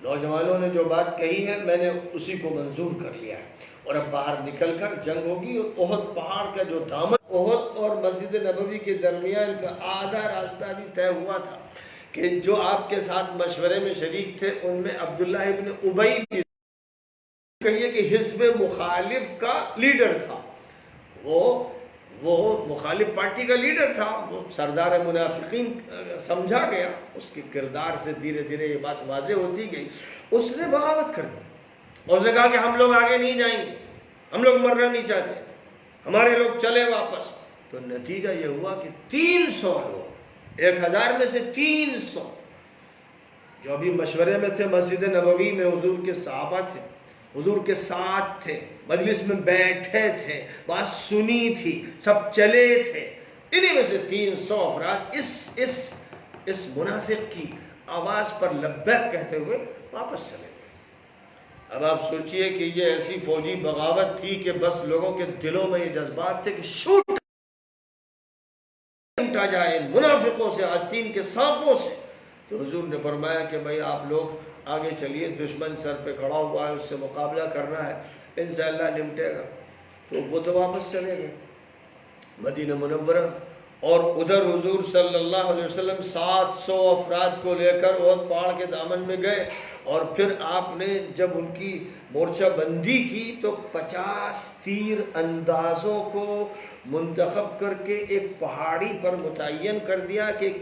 نوجوانوں نے جو بات کہی ہے میں نے اسی کو منظور کر لیا ہے، اور اب باہر نکل کر جنگ ہوگی۔ اور احد پہاڑ کا جو دامن، احد اور مسجد نبوی کے درمیان کا آدھا راستہ بھی طے ہوا تھا کہ جو آپ کے ساتھ مشورے میں شریک تھے ان میں عبداللہ ابن ابی بھی، کہیے کہ حزب مخالف کا لیڈر تھا، وہ مخالف پارٹی کا لیڈر تھا، وہ سردار منافقین سمجھا گیا، اس کے کردار سے دھیرے دھیرے یہ بات واضح ہوتی گئی۔ اس نے بغاوت کر دی اور اس نے کہا کہ ہم لوگ آگے نہیں جائیں گے، ہم لوگ مرنا نہیں چاہتے، ہمارے لوگ چلے واپس۔ تو نتیجہ یہ ہوا کہ 300 لوگ، 1000 میں سے 300 جو ابھی مشورے میں تھے، مسجد نبوی میں حضور کے صحابہ تھے، حضور کے ساتھ تھے، مجلس میں بیٹھے تھے، بات سنی تھی، سب چلے تھے، انہی میں سے 300 افراد اس منافق کی آواز پر لبیک کہتے ہوئے واپس چلے گئے۔ اب آپ سوچئے کہ یہ ایسی فوجی بغاوت تھی کہ بس لوگوں کے دلوں میں یہ جذبات تھے کہ شوٹ اٹھا جائے منافقوں سے، آستین کے سانپوں سے۔ تو حضور نے فرمایا کہ بھائی آپ لوگ آگے چلیے، دشمن سر پہ کھڑا ہوا ہے، اس سے مقابلہ کرنا ہے، انشاءاللہ نمٹے گا۔ تو وہ تو واپس چلے گئے مدینہ منورہ، اور ادھر حضور صلی اللہ علیہ وسلم 700 افراد کو لے کر احد پہاڑ کے دامن میں گئے، اور پھر آپ نے جب ان کی مورچہ بندی کی تو 50 تیر اندازوں کو منتخب کر کے ایک پہاڑی پر متعین کر دیا کہ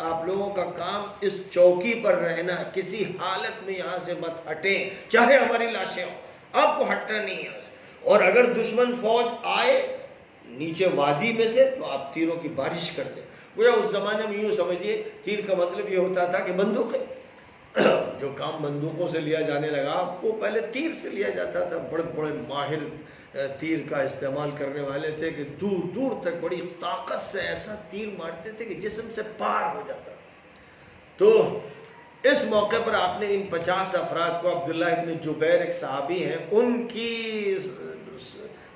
آپ لوگوں کا کام اس چوکی پر رہنا ہے، کسی حالت میں یہاں سے مت ہٹیں، چاہے ہماری لاشیں ہوں، آپ کو ہٹنا نہیں ہے۔ اور اگر دشمن فوج آئے نیچے وادی میں سے تو آپ تیروں کی بارش کر دیں۔ گویا اس زمانے میں یوں سمجھیے تیر کا مطلب یہ ہوتا تھا کہ بندوقیں، جو کام بندوقوں سے لیا جانے لگا وہ پہلے تیر سے لیا جاتا تھا۔ بڑے بڑے ماہر تیر کا استعمال کرنے والے تھے کہ دور دور تک بڑی طاقت سے ایسا تیر مارتے تھے کہ جسم سے پار ہو جاتا۔ تو اس موقع پر آپ نے ان 50 افراد کو، عبداللہ ابن جبیر ایک صحابی ہیں، ان کی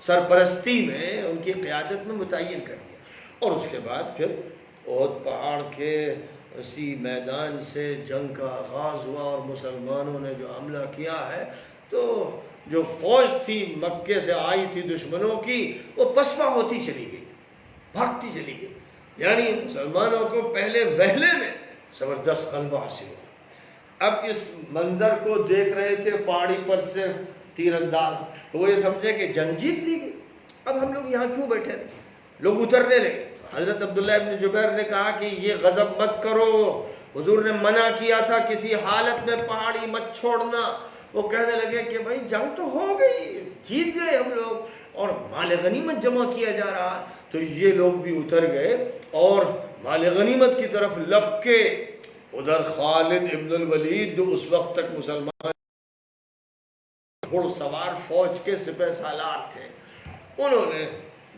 سرپرستی میں، ان کی قیادت میں متعین کر دیا، اور اس کے بعد پھر احد پہاڑ کے اسی میدان سے جنگ کا آغاز ہوا، اور مسلمانوں نے جو حملہ کیا ہے تو جو فوج تھی مکے سے آئی تھی دشمنوں کی، وہ پسپا ہوتی چلی گئی، بھاگتی چلی گئی، یعنی مسلمانوں کو پہلے وہلے میں زبردست غلبہ حاصل ہوا۔ اب اس منظر کو دیکھ رہے تھے پہاڑی پر سے تیر انداز، تو وہ یہ سمجھے کہ جنگ جیت لی گئی، اب ہم لوگ یہاں کیوں بیٹھے رہے؟ لوگ اترنے لگے۔ حضرت عبداللہ ابن جبیر نے کہا کہ یہ غضب مت کرو، حضور نے منع کیا تھا کسی حالت میں پہاڑی مت چھوڑنا۔ وہ کہنے لگے کہ بھائی جنگ تو ہو گئی، جیت گئے ہم لوگ اور مال غنیمت جمع کیا جا رہا ہے۔ تو یہ لوگ بھی اتر گئے اور مال غنیمت کی طرف لپ کے ادھر خالد ابن الولید جو اس وقت تک مسلمان گھڑ سوار فوج کے سپہ سالار تھے، انہوں نے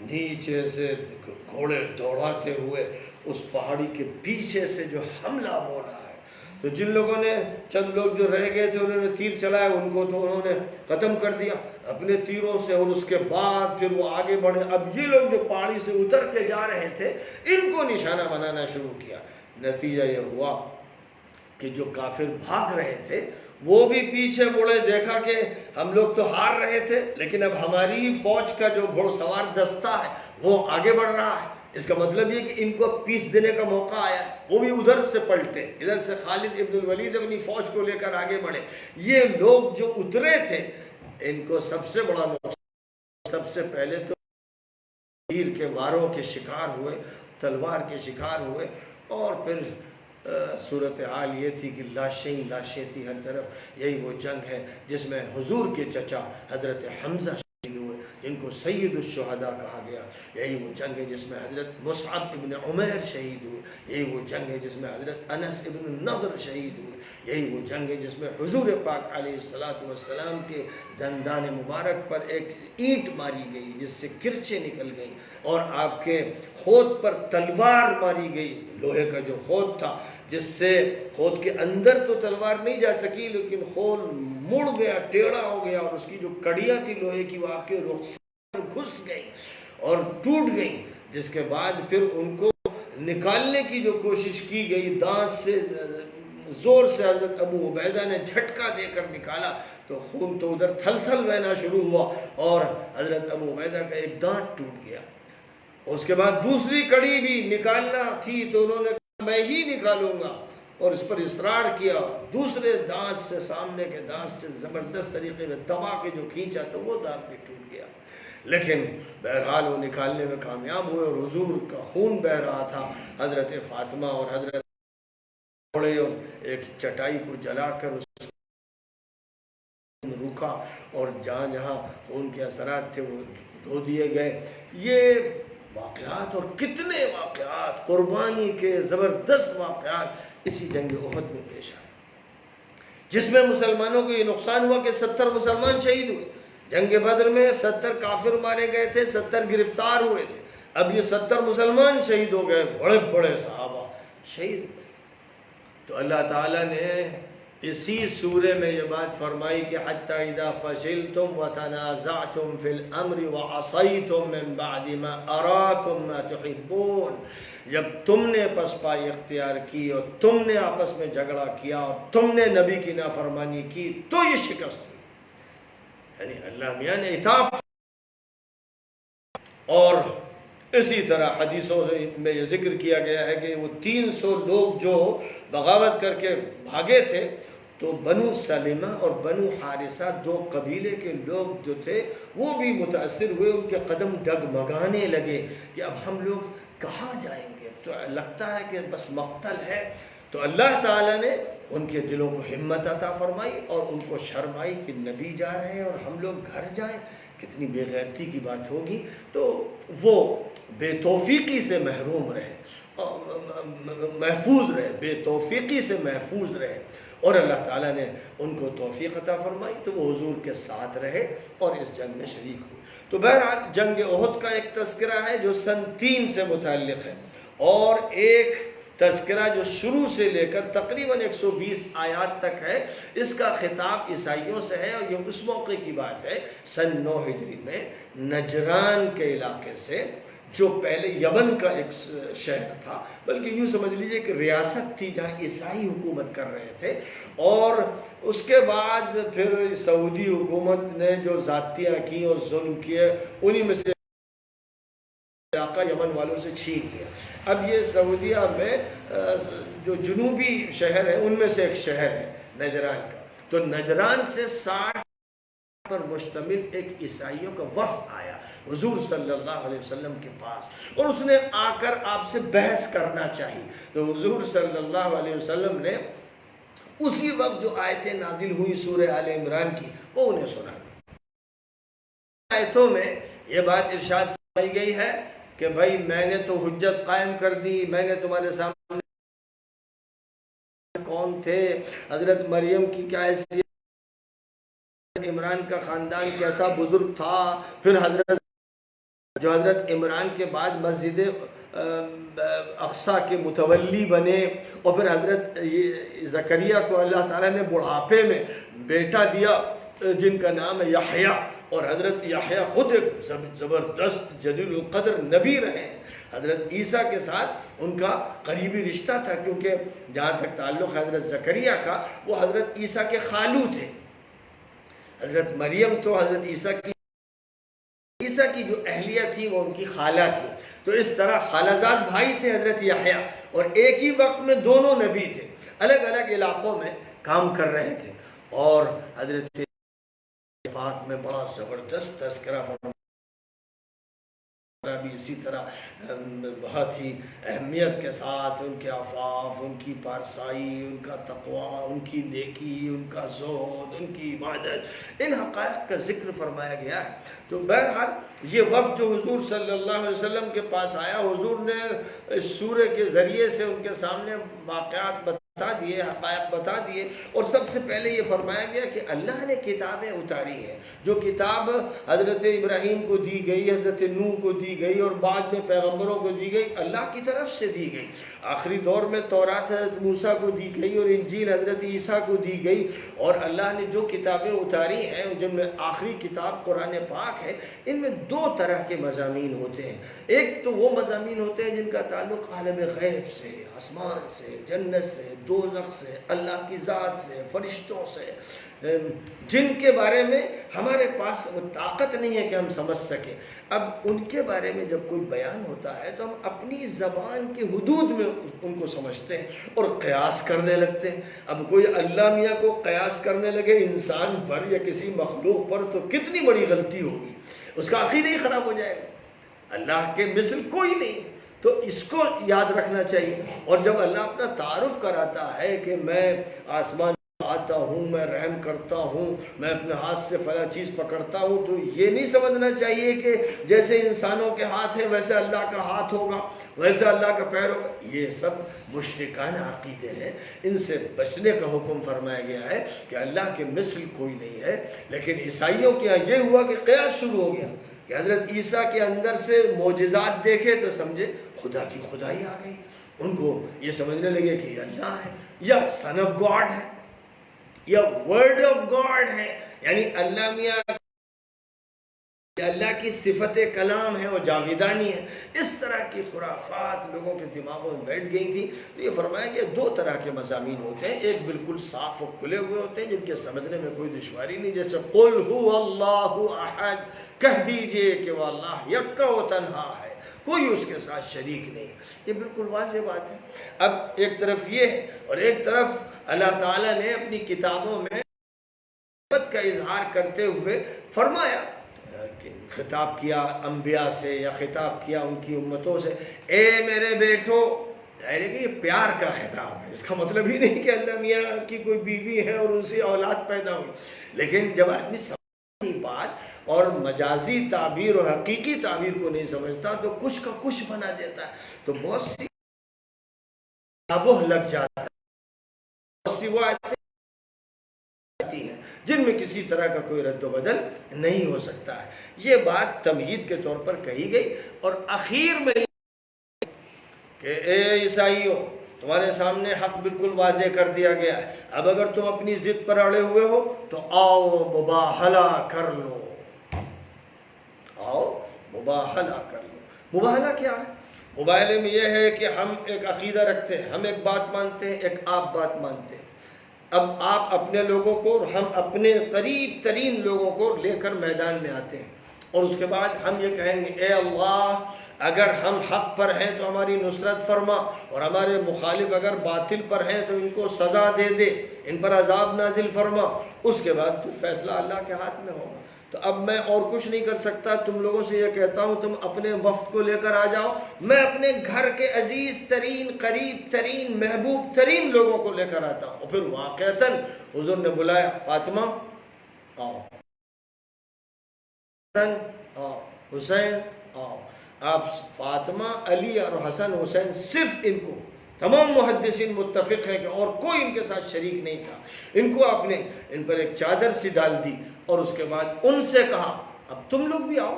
نیچے سے گھوڑے دوڑاتے ہوئے اس پہاڑی کے پیچھے سے جو حملہ بولا ہے، تو جن لوگوں نے چند لوگ جو رہ گئے تھے انہوں نے تیر چلائے، ان کو تو انہوں نے ختم کر دیا اپنے تیروں سے، اور اس کے بعد پھر وہ آگے بڑھے۔ اب یہ لوگ جو پہاڑی سے اتر کے جا رہے تھے ان کو نشانہ بنانا شروع کیا۔ نتیجہ یہ ہوا کہ جو کافر بھاگ رہے تھے وہ بھی پیچھے مڑے، دیکھا کہ ہم لوگ تو ہار رہے تھے لیکن اب ہماری فوج کا جو گھوڑ سوار دستہ ہے وہ آگے بڑھ رہا ہے، اس کا مطلب یہ کہ ان کو پیس دینے کا موقع آیا ہے۔ وہ بھی ادھر سے پلٹے، ادھر سے خالد ابن الولید اپنی فوج کو لے کر آگے بڑھے۔ یہ لوگ جو اترے تھے ان کو سب سے بڑا نقصان، سب سے پہلے تو تیر کے واروں کے شکار ہوئے، تلوار کے شکار ہوئے، اور پھر صورتحال یہ تھی کہ لاشیں لاشیں تھی ہر طرف۔ یہی وہ جنگ ہے جس میں حضور کے چچا حضرت حمزہ شہید ہوئے جن کو سید الشہداء کہا گیا۔ یہی وہ جنگ ہے جس میں حضرت مصعب ابن عمیر شہید ہوئے۔ یہی وہ جنگ ہے جس میں حضرت انس ابن النضر شہید ہوئے۔ یہی وہ جنگ ہے جس میں حضور پاک علیہ السلام کے دندان مبارک پر ایک اینٹ ماری گئی جس سے کرچیں نکل گئیں، اور آپ کے خود پر تلوار ماری گئی، لوہے کا جو خود تھا جس سے خود کے اندر تو تلوار نہیں جا سکی لیکن خود مڑ گیا، ٹیڑھا ہو گیا، اور اس کی جو کڑیاں تھی لوہے کی وہ آپ کے رخسار گھس گئی اور ٹوٹ گئی، جس کے بعد پھر ان کو نکالنے کی جو کوشش کی گئی دانت سے زور سے حضرت ابو عبیدہ نے جھٹکا دے کر نکالا تو خون تو ادھر تھل تھل بہنا شروع ہوا اور حضرت ابو عبیدہ کا ایک دانت ٹوٹ گیا۔ اس کے بعد دوسری کڑی بھی نکالنا تھی تو انہوں نے کہا میں ہی نکالوں گا، اور اس پر اصرار کیا، دوسرے دانت سے، سامنے کے دانت سے زبردست طریقے میں دبا کے جو کھینچا تو وہ دانت بھی ٹوٹ گیا، لیکن بہرحال وہ نکالنے میں کامیاب ہوئے اور حضور کا خون بہہ رہا تھا۔ حضرت فاطمہ اور حضرت گھوڑے اور ایک چٹائی کو جلا کر اس روکا، اور جہاں جہاں خون کے اثرات تھے وہ دھو دیے گئے۔ یہ واقعات اور کتنے واقعات، قربانی کے زبردست واقعات اسی جنگ احد میں پیش آئے، جس میں مسلمانوں کو یہ نقصان ہوا کہ 70 مسلمان شہید ہوئے۔ جنگ بدر میں 70 کافر مارے گئے تھے، 70 گرفتار ہوئے تھے، اب یہ 70 مسلمان شہید ہو گئے، بڑے بڑے صحابہ شہید ہوئے۔ تو اللہ تعالیٰ نے اسی سورے میں یہ بات فرمائی کہ حتی اذا فشلتم وتنازعتم فی الامر وعصیتم من بعد ما اراکم ما تحبون، جب تم نے پسپائی اختیار کی اور تم نے آپس میں جھگڑا کیا اور تم نے نبی کی نافرمانی کی تو یہ شکست ہوئی، یعنی اللہ میاں نے اطاعت۔ اور اسی طرح حدیثوں میں یہ ذکر کیا گیا ہے کہ وہ 300 لوگ جو بغاوت کر کے بھاگے تھے تو بنو سلمہ اور بنو حارثہ 2 قبیلے کے لوگ جو تھے وہ بھی متاثر ہوئے، ان کے قدم ڈگمگانے لگے کہ اب ہم لوگ کہاں جائیں گے، تو لگتا ہے کہ بس مقتل ہے۔ تو اللہ تعالیٰ نے ان کے دلوں کو ہمت عطا فرمائی اور ان کو شرم آئی کہ نبی جا رہے ہیں اور ہم لوگ گھر جائیں، کتنی بے غیرتی کی بات ہوگی۔ تو وہ بے توفیقی سے محروم رہے، محفوظ رہے، بے توفیقی سے محفوظ رہے، اور اللہ تعالیٰ نے ان کو توفیق عطا فرمائی تو وہ حضور کے ساتھ رہے اور اس جنگ میں شریک ہوئے۔ تو بہرحال جنگ احد کا ایک تذکرہ ہے جو سن 3 سے متعلق ہے، اور ایک تذکرہ جو شروع سے لے کر تقریباً 120 آیات تک ہے، اس کا خطاب عیسائیوں سے ہے، اور یہ اس موقع کی بات ہے سن 9 ہجری میں نجران کے علاقے سے، جو پہلے یمن کا ایک شہر تھا، بلکہ یوں سمجھ لیجئے کہ ریاست تھی جہاں عیسائی حکومت کر رہے تھے، اور اس کے بعد پھر سعودی حکومت نے جو زیادتیاں کی اور ظلم کیے انہی میں سے علاقہ یمن والوں سے چھین لیا. اب یہ سعودیہ میں جو جنوبی شہر ہیں ان میں سے ایک شہر ہے نجران کا. تو نجران سے 60 پر مشتمل ایک عیسائیوں کا وفد آیا حضور صلی اللہ علیہ وسلم کے پاس, اور اس نے آ کر آپ سے بحث کرنا چاہی. تو حضور صلی اللہ علیہ وسلم نے اسی وقت جو آیتیں نازل ہوئی سورہ آل عمران کی وہ انہیں سنا دی. آیتوں میں یہ بات ارشاد فرمائی گئی ہے کہ بھائی میں نے تو حجت قائم کر دی, میں نے تمہارے سامنے کون تھے, حضرت مریم کی کیا حیثیت, عمران کا خاندان کیسا بزرگ تھا, پھر حضرت عمران کے بعد مسجد اقصیٰ کے متولی بنے, اور پھر حضرت زکریا کو اللہ تعالیٰ نے بڑھاپے میں بیٹا دیا جن کا نام ہے یحییٰ, اور حضرت یحییٰ خود ایک زبردست جلیل القدر نبی رہے ہیں. حضرت عیسیٰ کے ساتھ ان کا قریبی رشتہ تھا, کیونکہ جہاں تک تعلق حضرت زکریا کا وہ حضرت عیسیٰ کے خالو تھے. حضرت مریم تو حضرت عیسیٰ کی جو اہلیہ تھی وہ ان کی خالہ تھی. تو اس طرح خالازاد بھائی تھے حضرت یحییٰ, اور ایک ہی وقت میں دونوں نبی تھے, الگ الگ علاقوں میں کام کر رہے تھے. اور حضرت پاک میں بڑا زبردست تذکرہ بھی اسی طرح بہت ہی اہمیت کے ساتھ ان کے عفاف, ان کی پارسائی, ان کا تقوی, ان کی نیکی, ان کا زہد, ان کی عبادت, ان حقائق کا ذکر فرمایا گیا ہے. تو بہرحال یہ وفد جو حضور صلی اللہ علیہ وسلم کے پاس آیا, حضور نے اس سورہ کے ذریعے سے ان کے سامنے واقعات بتا دیے, حقائق بتا دیے, اور سب سے پہلے یہ فرمایا گیا کہ اللہ نے کتابیں اتاری ہیں. جو کتاب حضرت ابراہیم کو دی گئی, حضرت نوح کو دی گئی, اور بعد میں پیغمبروں کو دی گئی, اللہ کی طرف سے دی گئی. آخری دور میں تورات حضرت موسیٰ کو دی گئی, اور انجیل حضرت عیسیٰ کو دی گئی. اور اللہ نے جو کتابیں اتاری ہیں جن میں آخری کتاب قرآن پاک ہے, ان میں 2 طرح کے مضامین ہوتے ہیں. ایک تو وہ مضامین ہوتے ہیں جن کا تعلق عالم غیب سے, آسمان سے, جنت سے, دوزخ سے, اللہ کی ذات سے, فرشتوں سے, جن کے بارے میں ہمارے پاس وہ طاقت نہیں ہے کہ ہم سمجھ سکیں. اب ان کے بارے میں جب کوئی بیان ہوتا ہے تو ہم اپنی زبان کی حدود میں ان کو سمجھتے ہیں اور قیاس کرنے لگتے ہیں. اب کوئی اللہ میاں کو قیاس کرنے لگے انسان پر یا کسی مخلوق پر تو کتنی بڑی غلطی ہوگی, اس کا عقیدہ ہی خراب ہو جائے گا. اللہ کے مثل کوئی نہیں, تو اس کو یاد رکھنا چاہیے. اور جب اللہ اپنا تعارف کراتا ہے کہ میں آسمان آتا ہوں, میں رحم کرتا ہوں, میں اپنے ہاتھ سے فلاں چیز پکڑتا ہوں, تو یہ نہیں سمجھنا چاہیے کہ جیسے انسانوں کے ہاتھ ہیں ویسے اللہ کا ہاتھ ہوگا, ویسے اللہ کا پیر ہوگا. یہ سب مشرکانہ عقیدے ہیں, ان سے بچنے کا حکم فرمایا گیا ہے کہ اللہ کے مثل کوئی نہیں ہے. لیکن عیسائیوں کے یہاں یہ ہوا کہ قیاس شروع ہو گیا کہ حضرت عیسیٰ کے اندر سے معجزات دیکھے تو سمجھے خدا کی خدائی آ گئی. ان کو یہ سمجھنے لگے کہ یہ اللہ ہے, یا سن آف گاڈ ہے, یا ورڈ آف گاڈ ہے, یعنی اللہ میاں اللہ کی صفت کلام ہے, وہ جاویدانی ہے. اس طرح کی خرافات لوگوں کے دماغوں میں بیٹھ گئی تھی. تو یہ فرمایا کہ 2 طرح کے مضامین ہوتے ہیں. ایک بالکل صاف اور کھلے ہوئے ہوتے ہیں جن کے سمجھنے میں کوئی دشواری نہیں, جیسے قل هو اللہ احد, کہہ دیجئے کہ وہ اللہ یکا و تنہا ہے, کوئی اس کے ساتھ شریک نہیں. یہ بالکل واضح بات ہے. اب ایک طرف یہ ہے, اور ایک طرف اللہ تعالیٰ نے اپنی کتابوں میں محبت کا اظہار کرتے ہوئے فرمایا, خطاب کیا انبیاء سے یا خطاب کیا ان کی امتوں سے, اے میرے بیٹو. یہ پیار کا خطاب ہے, اس کا مطلب ہی نہیں کہ اللہ میاں کی کوئی بیوی ہے اور ان سے اولاد پیدا ہوئی. لیکن جب آدمی سمجھتی بات اور مجازی تعبیر اور حقیقی تعبیر کو نہیں سمجھتا تو کچھ کا کچھ بنا دیتا ہے, تو بہت سی تابوہ لگ جاتا ہے. بہت سی وہ آیتیں ہیں جن میں کسی طرح کا کوئی رد و بدل نہیں ہو سکتا ہے. یہ بات تمہید کے طور پر کہی گئی, اور اخیر میں کہ اے عیسائیوں, تمہارے سامنے حق بالکل واضح کر دیا گیا ہے. اب اگر تم اپنی ضد پر اڑے ہوئے ہو تو آؤ مباہلہ کر لو, آؤ مباہلہ کر لو. مباہلہ کیا ہے؟ مباہلے میں یہ ہے کہ ہم ایک عقیدہ رکھتے ہیں, ہم ایک بات مانتے ہیں, ایک آپ بات مانتے ہیں. اب آپ اپنے لوگوں کو اور ہم اپنے قریب ترین لوگوں کو لے کر میدان میں آتے ہیں. اور اس کے بعد ہم یہ کہیں گے اے اللہ اگر ہم حق پر ہیں تو ہماری نصرت فرما، اور ہمارے مخالف اگر باطل پر ہیں تو ان کو سزا دے دے، ان پر عذاب نازل فرما۔ اس کے بعد پھر فیصلہ اللہ کے ہاتھ میں ہوگا۔ تو اب میں اور کچھ نہیں کر سکتا، تم لوگوں سے یہ کہتا ہوں تم اپنے وفد کو لے کر آ جاؤ، میں اپنے گھر کے عزیز ترین، قریب ترین، محبوب ترین لوگوں کو لے کر آتا ہوں۔ اور پھر واقعتاً حضور نے بلایا، فاطمہ آؤ، حسن آؤ، حسین آؤ۔ آپ فاطمہ، علی اور حسن حسین صرف ان کو، تمام محدثین متفق ہیں کہ اور کوئی ان کے ساتھ شریک نہیں تھا، ان کو آپ نے ان پر ایک چادر سی ڈال دی، اور اس کے بعد ان سے کہا اب تم لوگ بھی آؤ،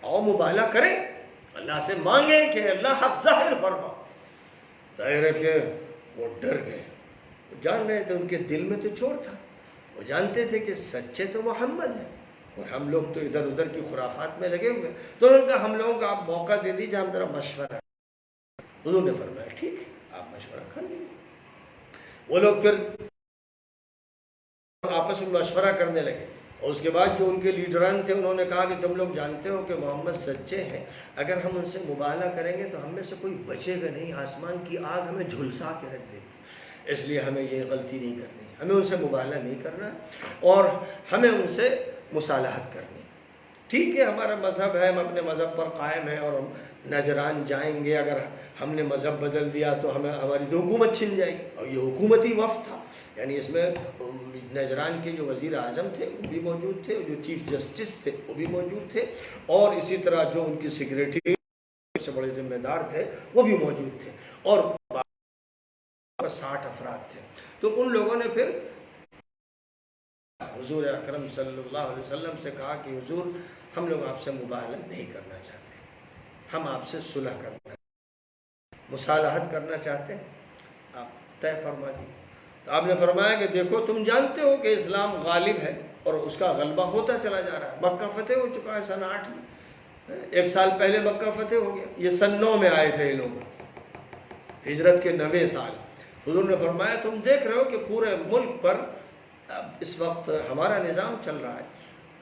آؤ مباہلہ کریں، اللہ سے مانگیں کہ اللہ حق ظاہر فرما۔ ظاہر ہے کہ وہ ڈر گئے، وہ جان رہے تھے ان کے دل میں تو چور تھا، وہ جانتے تھے کہ سچے تو محمد ہیں اور ہم لوگ تو ادھر ادھر کی خرافات میں لگے ہوئے۔ تو انہوں نے کہا ہم لوگوں کا آپ موقع دے دیجیے، ہم ذرا مشورہ۔ حضور نے فرمایا ٹھیک ہے آپ مشورہ کر لیجیے۔ وہ لوگ پھر آپس میں مشورہ کرنے لگے، اور اس کے بعد جو ان کے لیڈران تھے انہوں نے کہا کہ تم لوگ جانتے ہو کہ محمد سچے ہیں، اگر ہم ان سے مباہلہ کریں گے تو ہم میں سے کوئی بچے گا نہیں، آسمان کی آگ ہمیں جھلسا کے رکھ دے گی، اس لیے ہمیں یہ غلطی نہیں کرنی، ہمیں ان سے مباہلہ نہیں کرنا اور ہمیں ان سے مصالحت کرنی۔ ٹھیک ہے ہمارا مذہب ہے، ہم اپنے مذہب پر قائم ہیں، اور ہم نجران جائیں گے، اگر ہم نے مذہب بدل دیا تو ہماری تو حکومت چھن جائے گی۔ اور یہ حکومتی وفد تھا، یعنی اس میں نجران کے جو وزیر اعظم تھے وہ بھی موجود تھے، جو چیف جسٹس تھے وہ بھی موجود تھے، اور اسی طرح جو ان کی سیکریٹری سے بڑے ذمہ دار تھے وہ بھی موجود تھے، اور 60 افراد تھے۔ تو ان لوگوں نے پھر حضور اکرم صلی اللہ علیہ وسلم سے کہا کہ حضور ہم لوگ آپ سے مباہلہ نہیں کرنا چاہتے، ہم آپ سے صلح کرنا، مصالحت کرنا چاہتے ہیں، آپ طے فرما دیجیے۔ تو آپ نے فرمایا کہ دیکھو تم جانتے ہو کہ اسلام غالب ہے اور اس کا غلبہ ہوتا چلا جا رہا ہے، مکہ فتح ہو چکا ہے سن 8 میں، 1 سال پہلے مکہ فتح ہو گیا، یہ سن 9 میں آئے تھے یہ لوگ، ہجرت کے 90 سال۔ حضور نے فرمایا تم دیکھ رہے ہو کہ پورے ملک پر اس وقت ہمارا نظام چل رہا ہے،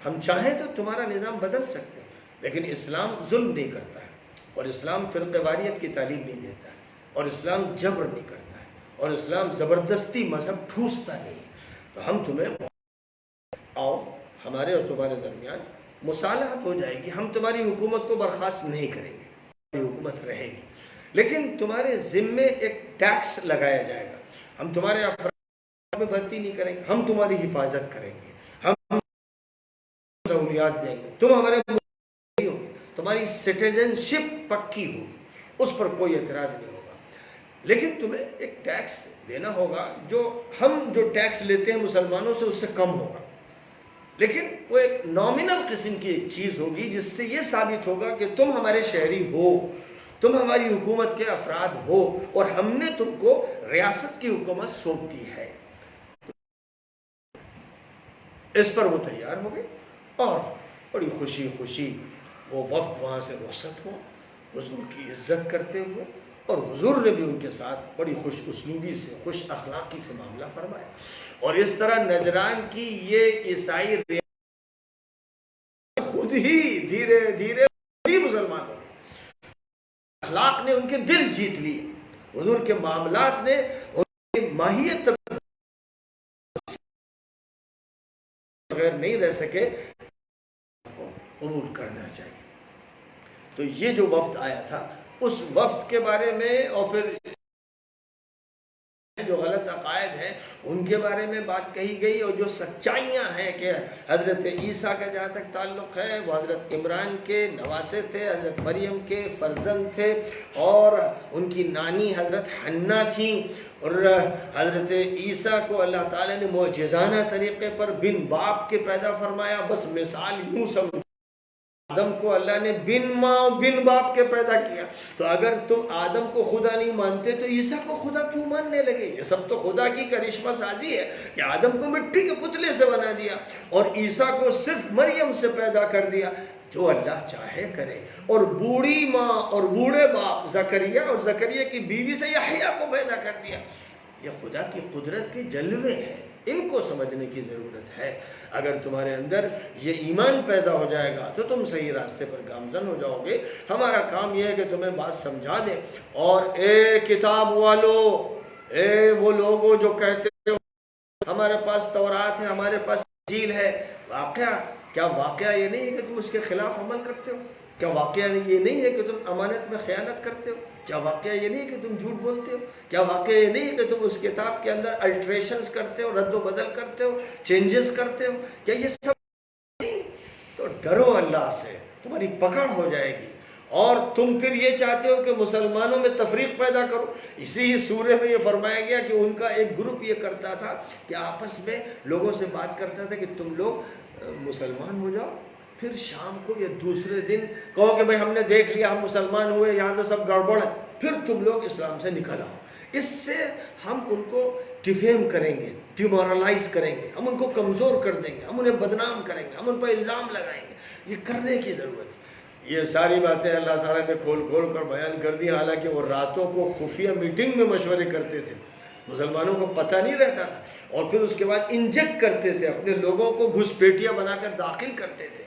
ہم چاہیں تو تمہارا نظام بدل سکتے ہیں، لیکن اسلام ظلم نہیں کرتا ہے، اور اسلام فرقہ واریت کی تعلیم نہیں دیتا ہے، اور اسلام جبر نہیں کرتا ہے، اور اسلام زبردستی مذہب ٹھوستا نہیں ہے۔ تو ہم تمہیں آؤ، ہمارے اور تمہارے درمیان مصالحت ہو جائے گی، ہم تمہاری حکومت کو برخاست نہیں کریں گے، تمہاری حکومت رہے گی، لیکن تمہارے ذمے ایک ٹیکس لگایا جائے گا، ہم تمہارے افراد میں بھرتی نہیں کریں گے، ہم تمہاری حفاظت کریں گے، ہم سہولیات دیں گے، تم ہمارے ہوگی، تمہاری سٹیزن شپ پکی ہوگی، اس پر کوئی اعتراض نہیں ہوگا، لیکن تمہیں ایک ٹیکس دینا ہوگا، ہم جو ٹیکس لیتے ہیں مسلمانوں سے اس سے کم ہوگا، لیکن وہ ایک نامنل قسم کی ایک چیز ہوگی جس سے یہ ثابت ہوگا کہ تم ہمارے شہری ہو، تم ہماری حکومت کے افراد ہو، اور ہم نے تم کو ریاست کی حکومت سونپ دی ہے۔ اس پر وہ تیار ہو گئے، اور بڑی خوشی خوشی وہ وفد وہاں سے رخصت ہوا، حضور کی عزت کرتے ہوئے، اور حضور نے بھی ان کے ساتھ بڑی خوش اسلوبی سے، خوش اخلاقی سے معاملہ فرمایا، اور اس طرح نجران کی یہ عیسائی خود ہی دھیرے دھیرے مسلمان ہو گئے، اخلاق نے ان کے دل جیت لیے، حضور کے معاملات نے ان کی ماہیت بغیر نہیں رہ سکے، قبول کرنا چاہیے۔ تو یہ جو وفد آیا تھا اس وفد کے بارے میں، اور پھر جو غلط عقائد ہیں ان کے بارے میں بات کہی گئی، اور جو سچائیاں ہیں کہ حضرت عیسیٰ کا جہاں تک تعلق ہے وہ حضرت عمران کے نواسے تھے، حضرت مریم کے فرزند تھے، اور ان کی نانی حضرت حنا تھیں، اور حضرت عیسیٰ کو اللہ تعالیٰ نے معجزانہ طریقے پر بن باپ کے پیدا فرمایا، بس مثال یوں سمجھو، آدم کو اللہ نے بن ماں بن باپ کے پیدا کیا، تو اگر تم آدم کو خدا نہیں مانتے تو عیسیٰ کو خدا کیوں ماننے لگے؟ یہ سب تو خدا کی کرشمہ سازی ہے کہ آدم کو مٹی کے پتلے سے بنا دیا اور عیسیٰ کو صرف مریم سے پیدا کر دیا، جو اللہ چاہے کرے، اور بوڑھی ماں اور بوڑھے باپ زکریا اور زکریا کی بیوی سے یحییٰ کو پیدا کر دیا۔ یہ خدا کی قدرت کے جلوے ہیں، ان کو سمجھنے کی ضرورت ہے. اگر تمہارے اندر یہ ایمان پیدا ہو جائے گا تو تم صحیح راستے پر گامزن ہو جاؤ گے. ہمارا کام یہ ہے کہ تمہیں بات سمجھا دیں. اور اے کتاب والو، اے وہ لوگوں جو کہتے ہو ہمارے پاس تورات ہے، ہمارے پاس انجیل ہے، کیا واقعہ یہ نہیں ہے کہ تم اس کے خلاف عمل کرتے ہو؟ کیا واقعہ یہ نہیں ہے کہ تم امانت میں خیانت کرتے ہو؟ کیا واقعہ یہ نہیں ہے کہ تم جھوٹ بولتے ہو؟ کیا واقعہ یہ نہیں ہے کہ تم اس کتاب کے اندر الٹریشنز کرتے ہو، رد و بدل کرتے ہو، چینجز کرتے ہو؟ کیا یہ سب نہیں؟ تو ڈرو اللہ سے، تمہاری پکڑ ہو جائے گی. اور تم پھر یہ چاہتے ہو کہ مسلمانوں میں تفریق پیدا کرو. اسی سورہ میں یہ فرمایا گیا کہ ان کا ایک گروپ یہ کرتا تھا کہ آپس میں لوگوں سے بات کرتا تھا کہ تم لوگ مسلمان ہو جاؤ، پھر شام کو یا دوسرے دن کہو کہ بھئی ہم نے دیکھ لیا، ہم مسلمان ہوئے، یہاں تو سب گڑبڑ ہے، پھر تم لوگ اسلام سے نکل آؤ. اس سے ہم ان کو ڈیفیم کریں گے، ڈیمورلائز کریں گے، ہم ان کو کمزور کر دیں گے، ہم انہیں بدنام کریں گے، ہم ان پر الزام لگائیں گے. یہ کرنے کی ضرورت ہے. یہ ساری باتیں اللہ تعالیٰ نے کھول کھول کر بیان کر دی. حالانکہ وہ راتوں کو خفیہ میٹنگ میں مشورے کرتے تھے، مسلمانوں کو پتہ نہیں رہتا تھا، اور پھر اس کے بعد انجیکٹ کرتے تھے، اپنے لوگوں کو گھسپیٹیاں بنا کر داخل کرتے تھے.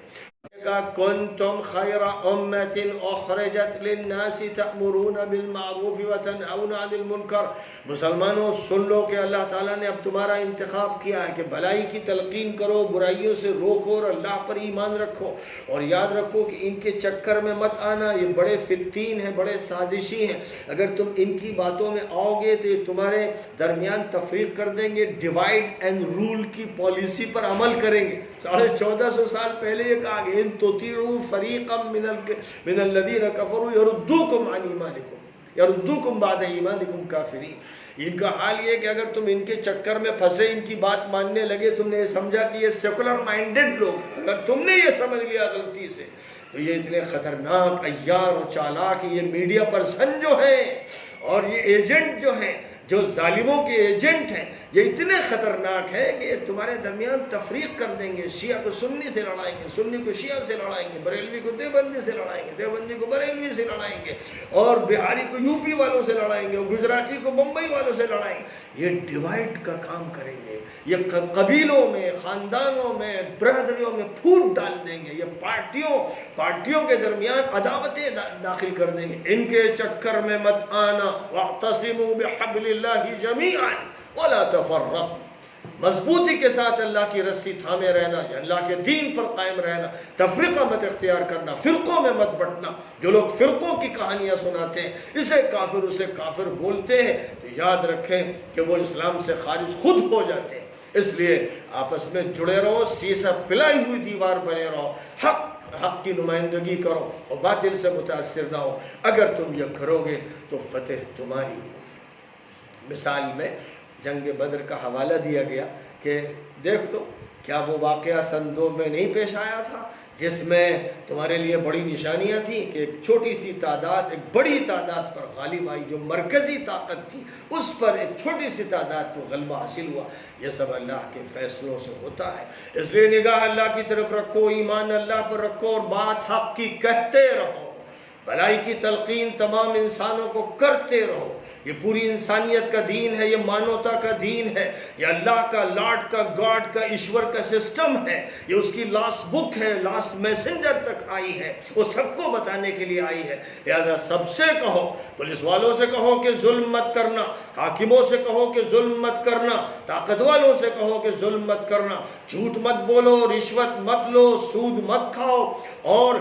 کنتم خیر امت اخرجت للناس تأمرون بالمعروف وتنهون عن المنکر. مسلمانوں سن لو کہ اللہ تعالیٰ نے اب تمہارا انتخاب کیا ہے کہ بھلائی کی تلقین کرو، برائیوں سے روکو اور اللہ پر ایمان رکھو. اور یاد رکھو کہ ان کے چکر میں مت آنا، یہ بڑے فتین ہیں، بڑے سازشی ہیں. اگر تم ان کی باتوں میں آؤ گے تو یہ تمہارے درمیان تفریق کر دیں گے، ڈیوائڈ اینڈ رول کی پالیسی پر عمل کریں گے. 1450 سال پہلے یہ کہا کہ ان تطیعوا فریقا من الذین کفروا یردوکم عن ایمانکم یردوکم بعد ایمانکم کافرین. ان کا حال یہ کہ اگر تم ان کے چکر میں پھنسے، ان کی بات ماننے لگے، تم نے یہ سمجھا کہ یہ سیکولر مائنڈڈ لوگ، اگر تم نے یہ سمجھ لیا غلطی سے، تو یہ اتنے خطرناک عیار اور چالاک، یہ میڈیا پرسن جو ہیں اور یہ ایجنٹ جو ہیں، جو ظالموں کے ایجنٹ ہیں، یہ اتنے خطرناک ہے کہ تمہارے درمیان تفریق کر دیں گے. شیعہ کو سنی سے لڑائیں گے، سنی کو شیعہ سے لڑائیں گے، بریلوی کو دیوبندی سے لڑائیں گے، دیوبندی کو بریلوی سے لڑائیں گے، اور بہاری کو یو پی والوں سے لڑائیں گے، اور گجراتی کو بمبئی والوں سے لڑائیں گے. یہ ڈیوائڈ کا کام کریں گے. یہ قبیلوں میں، خاندانوں میں، برادریوں میں پھوٹ ڈال دیں گے. یہ پارٹیوں کے درمیان عداوتیں داخل کر دیں گے. ان کے چکر میں مت آنا. واعتصموا بحبل اللہ جمیعا ولا تفرقوا. مضبوطی کے ساتھ اللہ کی رسی تھامے رہنا، یا اللہ کے دین پر قائم رہنا. تفریقہ مت اختیار کرنا، فرقوں میں مت بٹنا. جو لوگ فرقوں کی کہانیاں سناتے ہیں، اسے کافر بولتے ہیں، تو یاد رکھیں کہ وہ اسلام سے خارج خود ہو جاتے ہیں. اس لیے آپس میں جڑے رہو، سیسا پلائی ہوئی دیوار بنے رہو، حق کی نمائندگی کرو اور باطل سے متاثر نہ ہو. اگر تم یہ کرو گے تو فتح تمہاری ہو. مثال میں جنگ بدر کا حوالہ دیا گیا کہ دیکھ لو، کیا وہ واقعہ سن 2 میں نہیں پیش آیا تھا جس میں تمہارے لیے بڑی نشانیاں تھیں کہ ایک چھوٹی سی تعداد ایک بڑی تعداد پر غالب آئی. جو مرکزی طاقت تھی اس پر ایک چھوٹی سی تعداد کو غلبہ حاصل ہوا. یہ سب اللہ کے فیصلوں سے ہوتا ہے. اس لیے نگاہ اللہ کی طرف رکھو، ایمان اللہ پر رکھو، اور بات حق کی کہتے رہو. بھلائی کی تلقین تمام انسانوں کو کرتے رہو. یہ پوری انسانیت کا دین ہے، یہ مانوتا کا دین ہے، یہ اللہ کا، لاڈ کا، گاڈ کا، ایشور کا سسٹم ہے. یہ اس کی لاسٹ بک ہے، لاسٹ میسنجر تک آئی ہے، وہ سب کو بتانے کے لیے آئی ہے. لہذا سب سے کہو، پولیس والوں سے کہو کہ ظلم مت کرنا، حاکموں سے کہو کہ ظلم مت کرنا، طاقت والوں سے کہو کہ ظلم مت کرنا، جھوٹ مت بولو، رشوت مت لو، سود مت کھاؤ، اور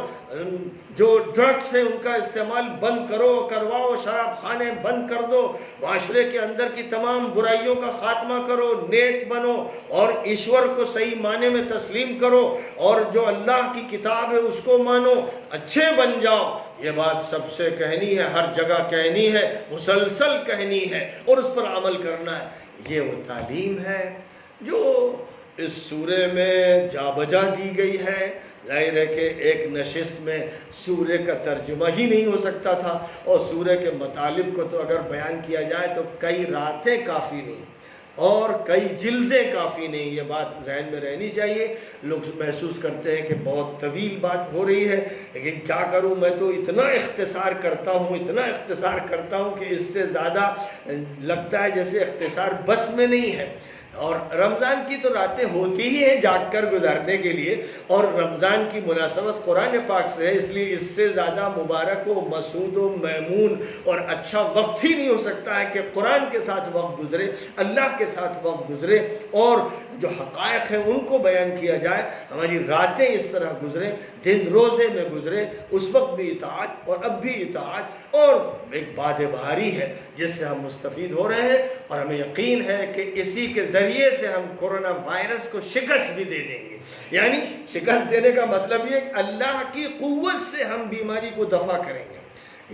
جو ڈرگس ہیں ان کا استعمال بند کرواؤ، شراب خانے بند کر دو، معاشرے کے اندر کی تمام برائیوں کا خاتمہ کرو، نیک بنو اور ایشور کو صحیح معنی میں تسلیم کرو، اور جو اللہ کی کتاب ہے اس کو مانو، اچھے بن جاؤ. یہ بات سب سے کہنی ہے، ہر جگہ کہنی ہے، مسلسل کہنی ہے، اور اس پر عمل کرنا ہے. یہ وہ تعلیم ہے جو اس سورے میں جا بجا دی گئی ہے. ظاہر ہے کہ ایک نشست میں سورے کا ترجمہ ہی نہیں ہو سکتا تھا، اور سورے کے مطالب کو تو اگر بیان کیا جائے تو کئی راتیں کافی نہیں اور کئی جلدیں کافی نہیں. یہ بات ذہن میں رہنی چاہیے. لوگ محسوس کرتے ہیں کہ بہت طویل بات ہو رہی ہے، لیکن کیا کروں، میں تو اتنا اختصار کرتا ہوں کہ اس سے زیادہ لگتا ہے جیسے اختصار بس میں نہیں ہے. اور رمضان کی تو راتیں ہوتی ہی ہیں جاگ کر گزارنے کے لیے، اور رمضان کی مناسبت قرآن پاک سے ہے، اس لیے اس سے زیادہ مبارک و مسعود و میمون اور اچھا وقت ہی نہیں ہو سکتا ہے کہ قرآن کے ساتھ وقت گزرے، اللہ کے ساتھ وقت گزرے، اور جو حقائق ہیں ان کو بیان کیا جائے، ہماری راتیں اس طرح گزریں، دن روزے میں گزرے، اس وقت بھی اطاعت اور اب بھی اطاعت، اور ایک باد بہاری ہے جس سے ہم مستفید ہو رہے ہیں، اور ہمیں یقین ہے کہ اسی کے ذریعے سے ہم کورونا وائرس کو شکست بھی دے دیں گے۔ یعنی شکست دینے کا مطلب یہ کہ اللہ کی قوت سے ہم بیماری کو دفع کریں گے۔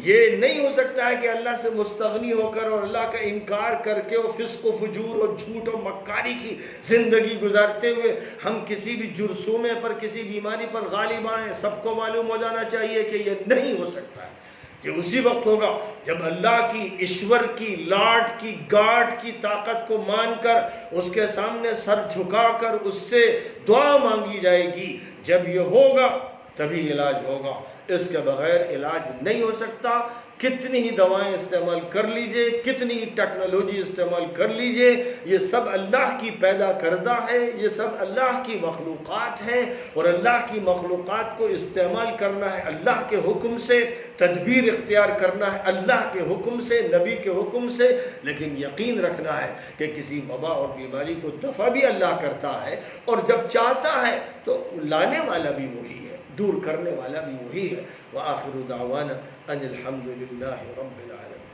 یہ نہیں ہو سکتا ہے کہ اللہ سے مستغنی ہو کر اور اللہ کا انکار کر کے اور فسق و فجور اور جھوٹ و مکاری کی زندگی گزارتے ہوئے ہم کسی بھی جرثومے پر، کسی بیماری پر غالب آئیں۔ سب کو معلوم ہو جانا چاہیے کہ یہ نہیں ہو سکتا ہے۔ یہ اسی وقت ہوگا جب اللہ کی، ایشور کی، لاڈ کی، گاڈ کی طاقت کو مان کر، اس کے سامنے سر جھکا کر اس سے دعا مانگی جائے گی۔ جب یہ ہوگا تبھی علاج ہوگا، اس کے بغیر علاج نہیں ہو سکتا۔ کتنی ہی دوائیں استعمال کر لیجئے، کتنی ہی ٹیکنالوجی استعمال کر لیجئے، یہ سب اللہ کی پیدا کردہ ہے، یہ سب اللہ کی مخلوقات ہیں، اور اللہ کی مخلوقات کو استعمال کرنا ہے اللہ کے حکم سے، تدبیر اختیار کرنا ہے اللہ کے حکم سے، نبی کے حکم سے، لیکن یقین رکھنا ہے کہ کسی وبا اور بیماری کو دفع بھی اللہ کرتا ہے، اور جب چاہتا ہے تو لانے والا بھی وہی ہے، دور کرنے والا بھی وہی ہے۔ وآخر دعوانا ان الحمد للہ رب العالمین۔